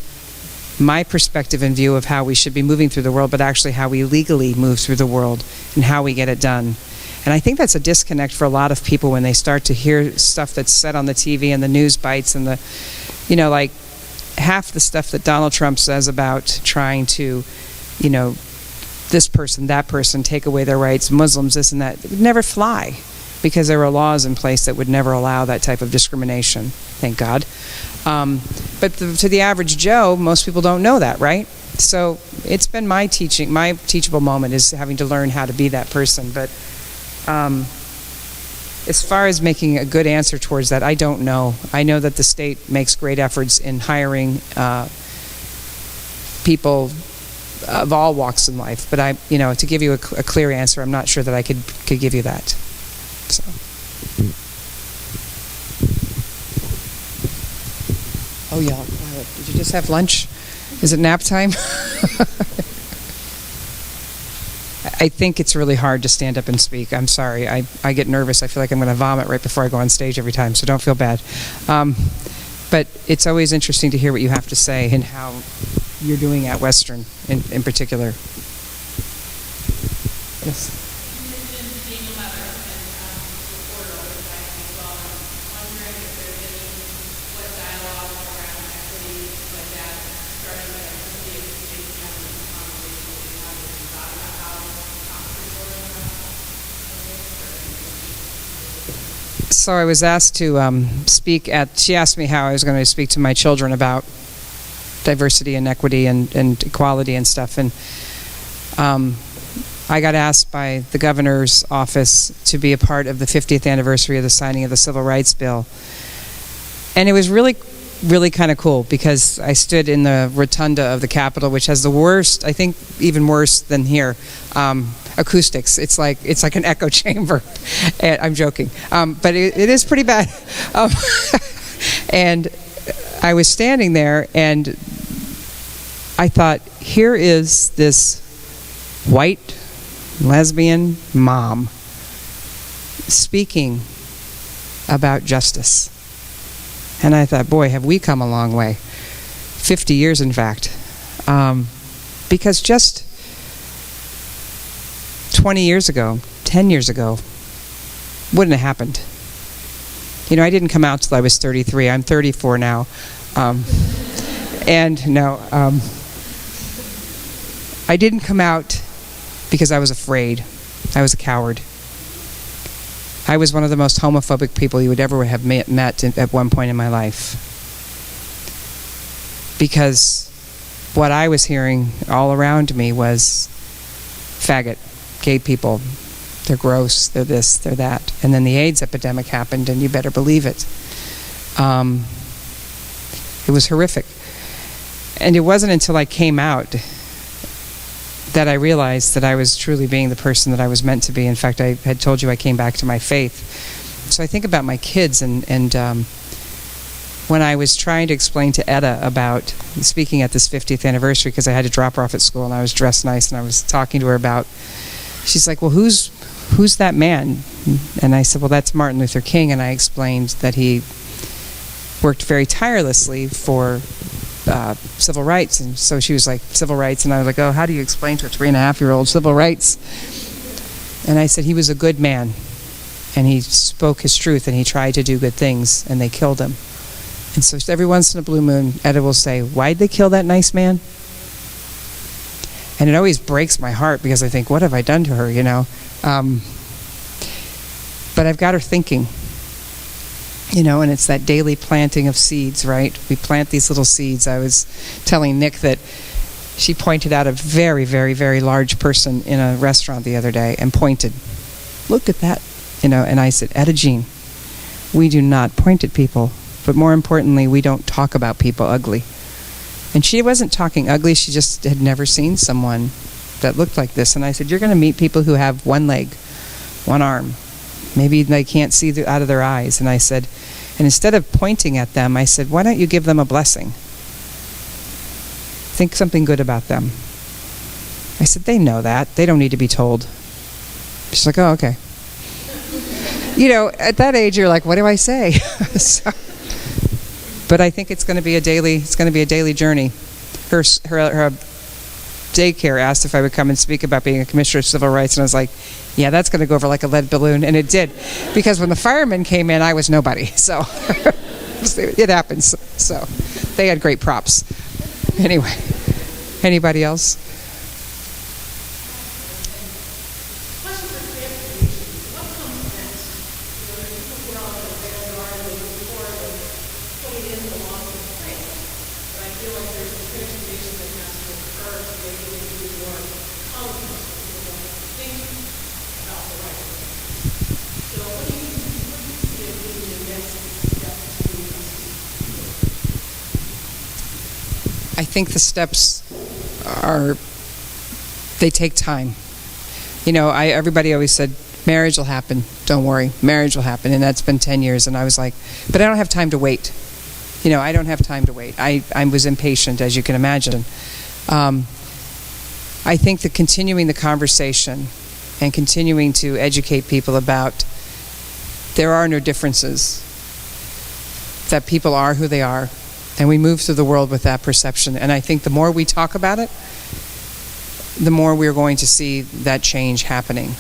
my perspective and view of how we should be moving through the world, but actually how we legally move through the world and how we get it done. And I think that's a disconnect for a lot of people when they start to hear stuff that's said on the TV and the news bites and the, like half the stuff that Donald Trump says about trying to, this person, that person, take away their rights, Muslims, this and that, it would never fly because there were laws in place that would never allow that type of discrimination, thank God. But to the average Joe, most people don't know that, right? So it's been my teachable moment is having to learn how to be that person. But as far as making a good answer towards that, I don't know. I know that the state makes great efforts in hiring people of all walks in life. But to give you a clear answer, I'm not sure that I could give you that. So. Oh, yeah. Did you just have lunch? Is it nap time? I think it's really hard to stand up and speak. I'm sorry. I get nervous. I feel like I'm going to vomit right before I go on stage every time, so don't feel bad. But it's always interesting to hear what you have to say and how you're doing at Western in particular. Yes. So I was asked to speak she asked me how I was going to speak to my children about diversity and equity and equality and stuff. And I got asked by the governor's office to be a part of the 50th anniversary of the signing of the Civil Rights Bill. And it was really, really kind of cool because I stood in the rotunda of the Capitol, which has the worst, I think even worse than here, acoustics. It's like an echo chamber. I'm joking, but it is pretty bad. And I was standing there, and I thought, here is this white lesbian mom speaking about justice, and I thought, boy, have we come a long way. 50 years, in fact, because just 20 years ago, 10 years ago, wouldn't have happened. I didn't come out till I was 33. I'm 34 now. And no, I didn't come out because I was afraid. I was a coward. I was one of the most homophobic people you would ever have met at one point in my life. Because what I was hearing all around me was faggot. Gay people, they're gross, they're this, they're that. And then the AIDS epidemic happened, and you better believe it. It was horrific. And it wasn't until I came out that I realized that I was truly being the person that I was meant to be. In fact, I had told you I came back to my faith. So I think about my kids, and when I was trying to explain to Etta about speaking at this 50th anniversary, because I had to drop her off at school, and I was dressed nice, and I was talking to her about, she's like, well, who's that man? And I said, well, that's Martin Luther King. And I explained that he worked very tirelessly for civil rights. And so she was like, civil rights? And I was like, oh, how do you explain to a 3.5-year-old civil rights? And I said, he was a good man, and he spoke his truth, and he tried to do good things, and they killed him. And so every once in a blue moon, Etta will say, why'd they kill that nice man? And it always breaks my heart because I think, what have I done to her, But I've got her thinking, and it's that daily planting of seeds, right? We plant these little seeds. I was telling Nick that she pointed out a very, very, very large person in a restaurant the other day and pointed, look at that, and I said, Etta Jean, we do not point at people, but more importantly, we don't talk about people ugly. And she wasn't talking ugly, she just had never seen someone that looked like this. And I said, you're going to meet people who have one leg, one arm. Maybe they can't see out of their eyes. And I said, and instead of pointing at them, I said, why don't you give them a blessing? Think something good about them. I said, they know that. They don't need to be told. She's like, oh, okay. At that age, you're like, what do I say? But I think it's going to be a daily journey. Her daycare asked if I would come and speak about being a commissioner of civil rights, and I was like, yeah, that's going to go over like a lead balloon, and it did, because when the firemen came in, I was nobody, so it happens. So they had great props. Anyway, anybody else? I think the steps they take time. You know, everybody always said, marriage will happen, don't worry, marriage will happen, and that's been 10 years, and I was like, but I don't have time to wait. You know, I don't have time to wait. I was impatient, as you can imagine. I think that continuing the conversation and continuing to educate people about there are no differences, that people are who they are, and we move through the world with that perception. And I think the more we talk about it, the more we're going to see that change happening.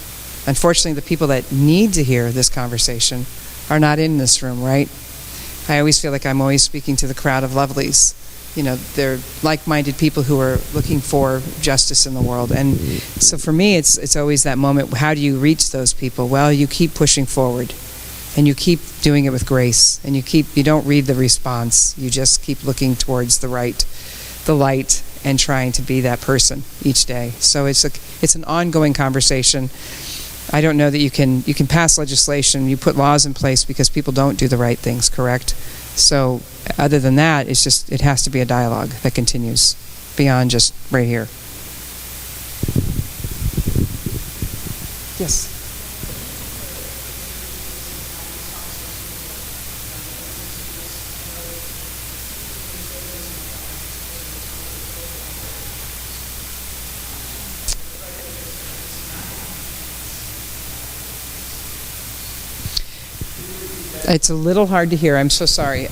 Unfortunately, the people that need to hear this conversation are not in this room, right? I always feel like I'm always speaking to the crowd of lovelies. You know, they're like-minded people who are looking for justice in the world. And so for me, it's always that moment, how do you reach those people? Well, you keep pushing forward. And you keep doing it with grace, and you don't read the response. You just keep looking towards the light, and trying to be that person each day. So it's an ongoing conversation. I don't know that you can pass legislation, you put laws in place because people don't do the right things, correct? So other than that, it has to be a dialogue that continues beyond just right here. Yes. It's a little hard to hear. I'm so sorry.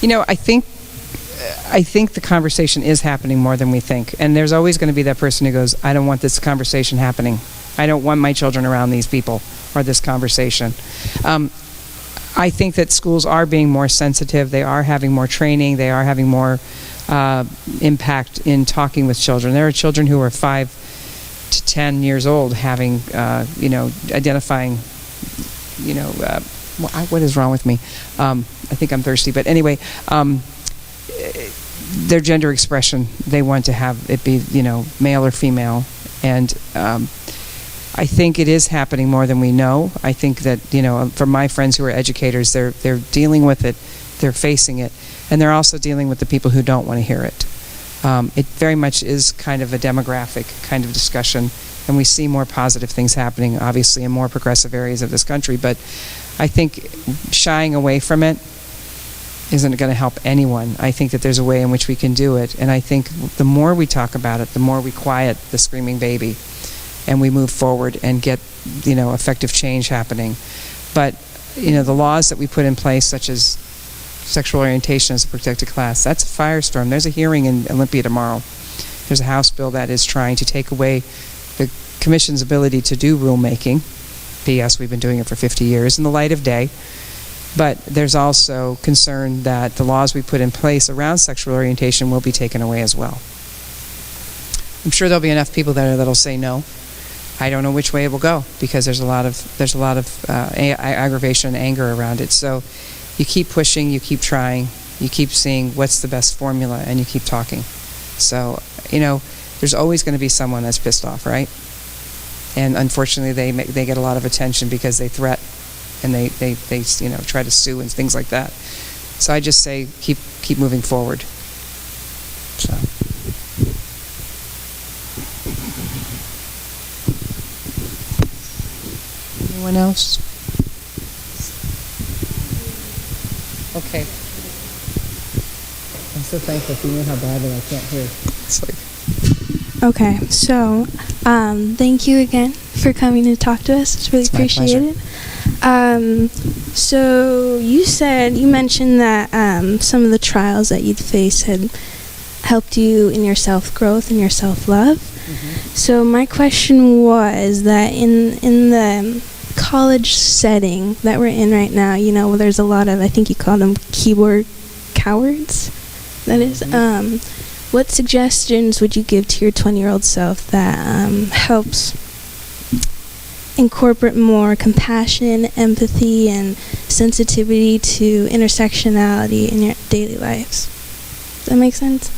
You know, I think the conversation is happening more than we think. And there's always going to be that person who goes, I don't want this conversation happening. I don't want my children around these people or this conversation. I think that schools are being more sensitive. They are having more training. They are having more impact in talking with children. There are children who are 5 to 10 years old having, identifying, what is wrong with me? I think I'm thirsty. But anyway, their gender expression, they want to have it be, male or female. And I think it is happening more than we know. I think that, for my friends who are educators, they're dealing with it, they're facing it, and they're also dealing with the people who don't want to hear it. It very much is kind of a demographic kind of discussion, and we see more positive things happening, obviously, in more progressive areas of this country. But I think shying away from it isn't going to help anyone. I think that there's a way in which we can do it, and I think the more we talk about it, the more we quiet the screaming baby, and we move forward and get, effective change happening. But, the laws that we put in place, such as sexual orientation as a protected class, that's a firestorm. There's a hearing in Olympia tomorrow. There's a House bill that is trying to take away the Commission's ability to do rulemaking. P.S., we've been doing it for 50 years in the light of day. But there's also concern that the laws we put in place around sexual orientation will be taken away as well. I'm sure there'll be enough people that'll say no. I don't know which way it will go, because there's a lot of aggravation and anger around it. So you keep pushing, you keep trying, you keep seeing what's the best formula, and you keep talking. So there's always going to be someone that's pissed off, right? And unfortunately, they get a lot of attention because they threat, and they try to sue and things like that. So I just say keep moving forward. So. Anyone else? Okay. I'm so thankful for you how badly I can't hear. It's like, Okay, so thank you again for coming to talk to us. It's really It's my appreciated. So you mentioned that some of the trials that you'd faced had helped you in your self-growth and your self-love. So my question was that in the college setting that we're in right now, where there's a lot of, I think you call them keyboard cowards, that is, what suggestions would you give to your 20-year-old self that helps incorporate more compassion, empathy, and sensitivity to intersectionality in your daily lives? Does that make sense?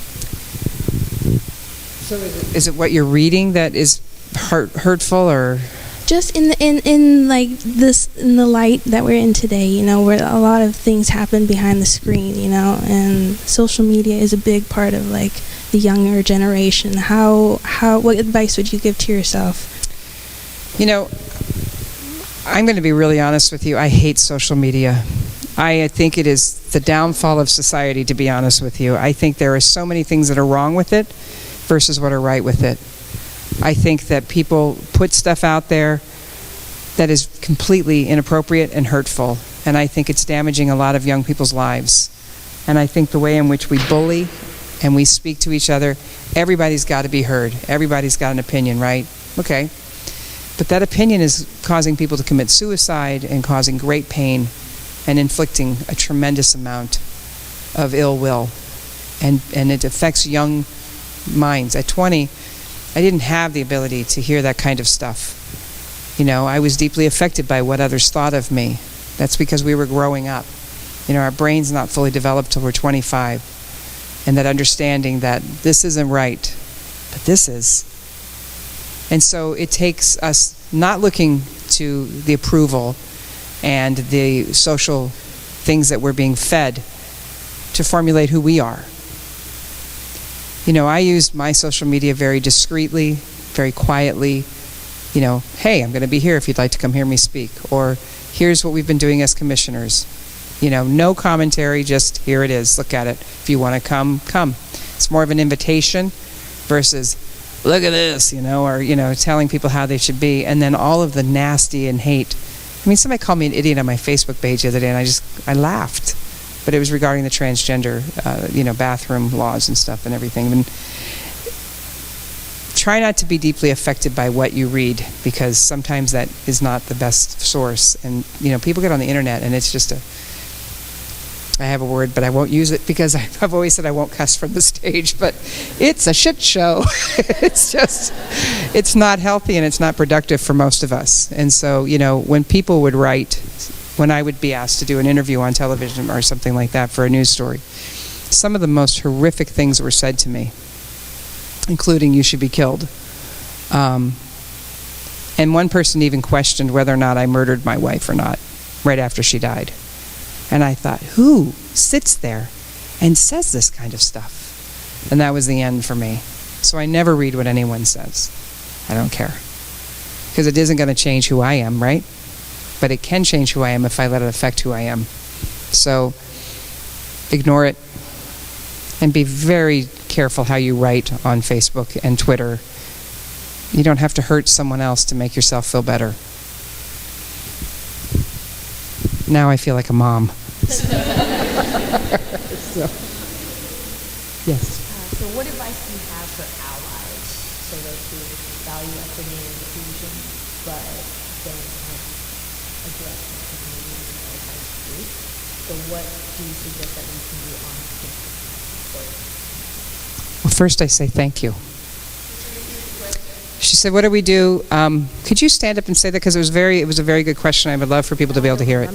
so is it what you're reading that is hurtful, or? Just in like this, in the light that we're in today, where a lot of things happen behind the screen, and social media is a big part of like the younger generation. What advice would you give to yourself? I'm going to be really honest with you. I hate social media. I think it is the downfall of society, to be honest with you. I think there are so many things that are wrong with it versus what are right with it. I think that people put stuff out there that is completely inappropriate and hurtful, and I think it's damaging a lot of young people's lives. And I think the way in which we bully and we speak to each other, everybody's got to be heard. Everybody's got an opinion, right? Okay. But that opinion is causing people to commit suicide and causing great pain and inflicting a tremendous amount of ill will. And it affects young minds. At 20, I didn't have the ability to hear that kind of stuff. I was deeply affected by what others thought of me. That's because we were growing up. Our brain's not fully developed till we're 25. And that understanding that this isn't right, but this is. And so it takes us not looking to the approval and the social things that we're being fed to formulate who we are. I used my social media very discreetly, very quietly. Hey, I'm going to be here if you'd like to come hear me speak. Or here's what we've been doing as commissioners. No commentary, just here it is. Look at it. If you want to come, come. It's more of an invitation versus look at this, or, telling people how they should be. And then all of the nasty and hate. Somebody called me an idiot on my Facebook page the other day, and I laughed. But it was regarding the transgender, bathroom laws and stuff and everything. And try not to be deeply affected by what you read, because sometimes that is not the best source. And, people get on the internet, and it's just I have a word, but I won't use it because I've always said I won't cuss from the stage, but it's a shit show. It's not healthy and it's not productive for most of us. And so, when people would write, when I would be asked to do an interview on television or something like that for a news story, some of the most horrific things were said to me, including you should be killed. And one person even questioned whether or not I murdered my wife or not right after she died. And I thought, who sits there and says this kind of stuff? And that was the end for me. So I never read what anyone says. I don't care. Because it isn't going to change who I am, right? But it can change who I am if I let it affect who I am. So ignore it. And be very careful how you write on Facebook and Twitter. You don't have to hurt someone else to make yourself feel better. Now I feel like a mom. Yes. So what advice do you have for allies, so those who value equity and inclusion, but don't address the community or kind of group? So what do you suggest that we can do on campus? Well, first I say thank you. She said, what do we do? Could you stand up and say that? Because it was a very good question. I would love for people to be able to hear it.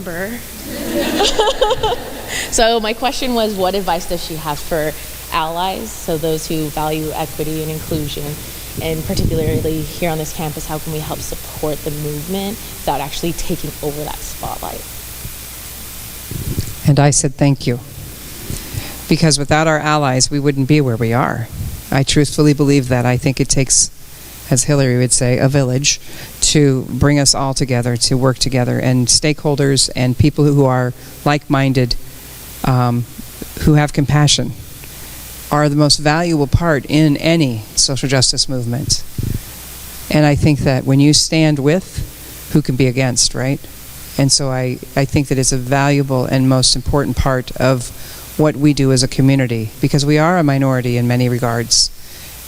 So my question was, what advice does she have for allies, so those who value equity and inclusion, and particularly here on this campus, how can we help support the movement without actually taking over that spotlight? And I said thank you. Because without our allies, we wouldn't be where we are. I truthfully believe that. I think it takes, as Hillary would say, a village to bring us all together, to work together, and stakeholders and people who are like-minded, who have compassion. are the most valuable part in any social justice movement. And I think that when you stand with, who can be against, right? And so I think that it's a valuable and most important part of what we do as a community, because we are a minority in many regards.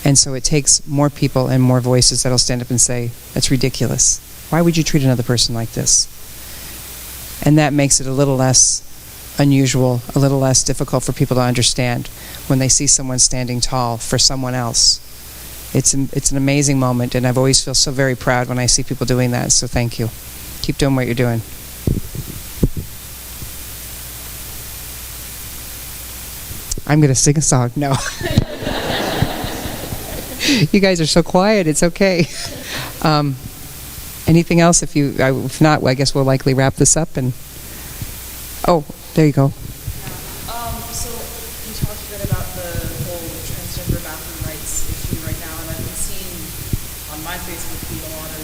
And so it takes more people and more voices that'll stand up and say, that's ridiculous. Why would you treat another person like this? And that makes it a little less unusual, a little less difficult for people to understand when they see someone standing tall for someone else. It's an amazing moment, and I've always felt so very proud when I see people doing that, so thank you. Keep doing what you're doing. I'm going to sing a song. No. You guys are so quiet. It's okay. Anything else? If not, well, I guess we'll likely wrap this up. And oh, there you go. So you talked a bit about the whole transgender bathroom rights issue right now, and I've been seeing on my Facebook feed a lot of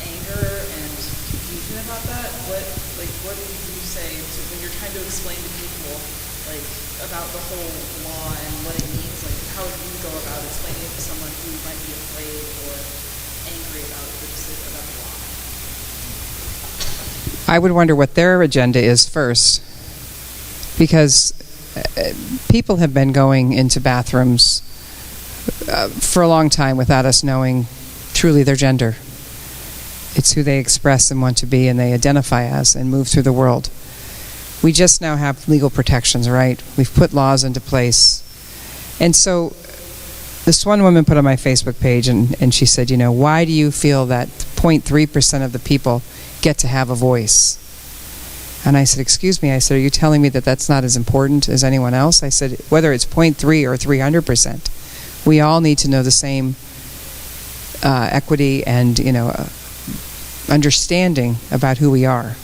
anger and confusion about that. What do you say when you're trying to explain to people about the whole law and what it means? How would you go about explaining it to someone who might be afraid or angry about the law? I would wonder what their agenda is first, because people have been going into bathrooms for a long time without us knowing truly their gender. It's who they express and want to be and they identify as and move through the world. We just now have legal protections, right? We've put laws into place. And so this one woman put on my Facebook page and she said, why do you feel that 0.3% of the people get to have a voice? And I said, excuse me, are you telling me that that's not as important as anyone else? I said, whether it's 0.3 or 300%, we all need to know the same equity and, understanding about who we are.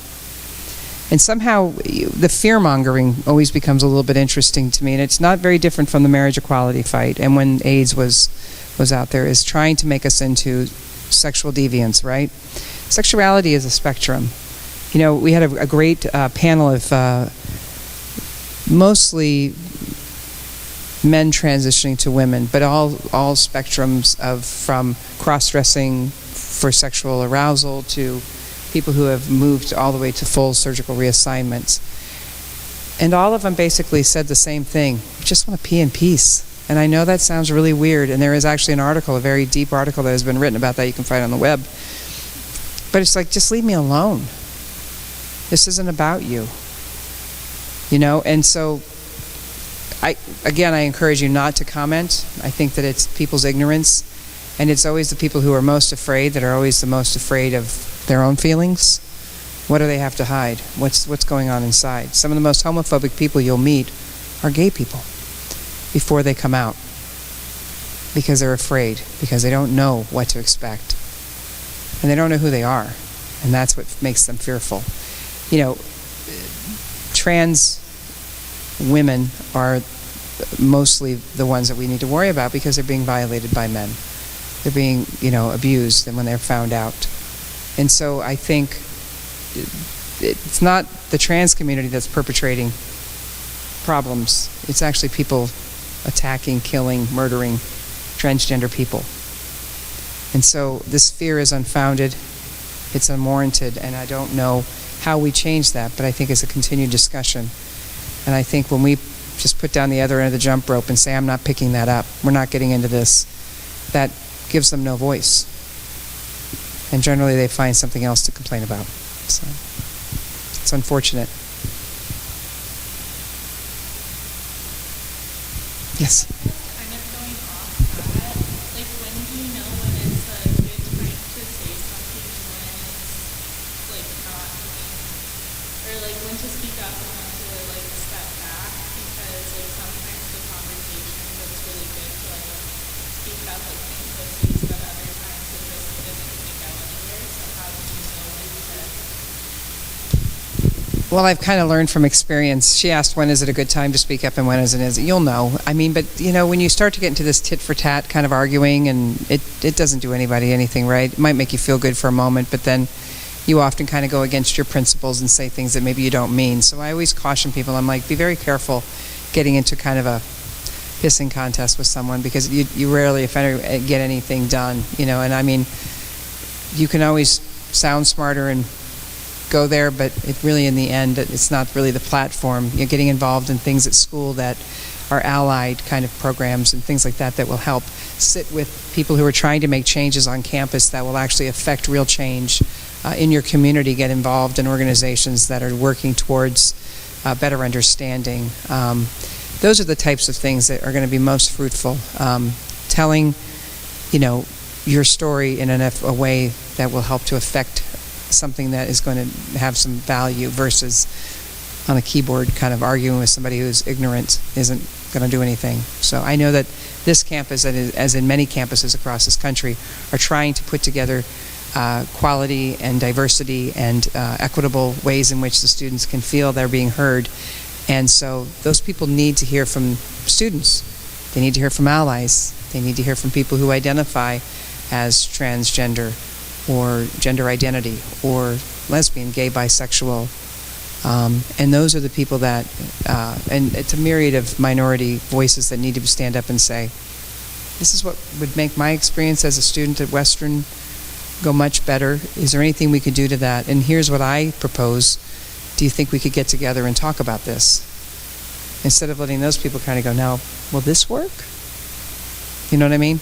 And somehow the fear-mongering always becomes a little bit interesting to me, and it's not very different from the marriage equality fight. And when AIDS was out there, is trying to make us into sexual deviants, right? Sexuality is a spectrum. We had a great panel of mostly men transitioning to women, but all spectrums from cross-dressing for sexual arousal to people who have moved all the way to full surgical reassignments. And all of them basically said the same thing. We just want to pee in peace. And I know that sounds really weird, and there is actually an article, a very deep article that has been written about that you can find on the web. But it's like, just leave me alone. This isn't about you. And so I encourage you not to comment. I think that it's people's ignorance, and it's always the people who are most afraid that are always the most afraid of their own feelings. What do they have to hide? What's going on inside? Some of the most homophobic people you'll meet are gay people before they come out, because they're afraid, because they don't know what to expect, and they don't know who they are, and that's what makes them fearful. Trans women are mostly the ones that we need to worry about because they're being violated by men. They're being, abused, and when they're found out. And so I think it's not the trans community that's perpetrating problems. It's actually people attacking, killing, murdering transgender people. And so this fear is unfounded. It's unwarranted, and I don't know how we change that, but I think it's a continued discussion. And I think when we just put down the other end of the jump rope and say, I'm not picking that up, we're not getting into this, that gives them no voice. And generally they find something else to complain about. So it's unfortunate. Yes? Kind of going off that, when do you know when it's a good time to say something and when it's, not going, or when to speak up and when to, step back, because, sometimes the conversation that's really good to, speak up, think pussies, but other times it just doesn't really go anywhere, so how do you know when to... Well, I've kind of learned from experience. She asked, when is it a good time to speak up and when isn't it? You'll know. But, when you start to get into this tit-for-tat kind of arguing, and it doesn't do anybody anything, right? It might make you feel good for a moment, but then you often kind of go against your principles and say things that maybe you don't mean. So I always caution people. I'm like, be very careful getting into kind of a pissing contest with someone, because you rarely, if ever, get anything done, and I mean, you can always sound smarter and go there, but it really, in the end, it's not really the platform. You're getting involved in things at school that are allied kind of programs and things like that will help sit with people who are trying to make changes on campus that will actually affect real change in your community. Get involved in organizations that are working towards better understanding. Those are the types of things that are going to be most fruitful. Telling, your story in a way that will help to affect something that is going to have some value, versus on a keyboard kind of arguing with somebody who's ignorant isn't going to do anything. So I know that this campus, as in many campuses across this country, are trying to put together quality and diversity and equitable ways in which the students can feel they're being heard. And so those people need to hear from students. They need to hear from allies. They need to hear from people who identify as transgender or gender identity or lesbian, gay, bisexual. And those are the people that, and it's a myriad of minority voices that need to stand up and say, this is what would make my experience as a student at Western go much better. Is there anything we could do to that? And here's what I propose. Do you think we could get together and talk about this? Instead of letting those people kind of go, now, will this work? You know what I mean?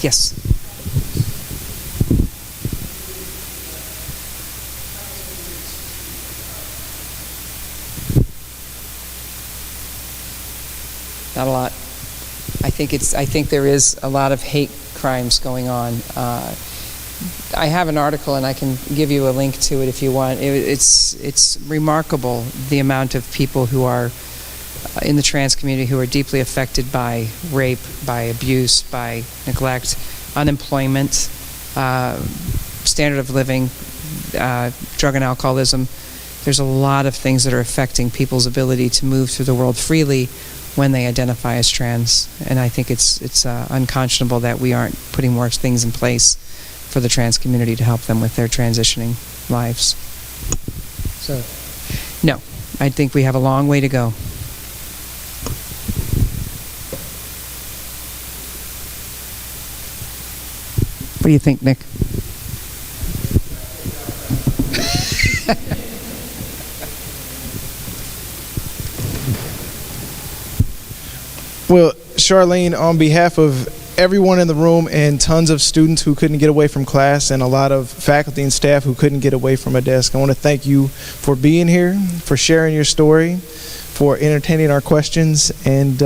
Yes. Not a lot. I think there is a lot of hate crimes going on. I have an article, and I can give you a link to it if you want. It's remarkable the amount of people who are in the trans community who are deeply affected by rape, by abuse, by neglect, unemployment, standard of living, drug and alcoholism. There's a lot of things that are affecting people's ability to move through the world freely when they identify as trans. And I think it's unconscionable that we aren't putting more things in place for the trans community to help them with their transitioning lives. So, no, I think we have a long way to go. What do you think, Nick? Well, Charlene, on behalf of everyone in the room and tons of students who couldn't get away from class and a lot of faculty and staff who couldn't get away from a desk, I want to thank you for being here, for sharing your story, for entertaining our questions, and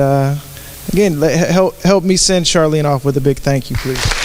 again, help me send Charlene off with a big thank you, please.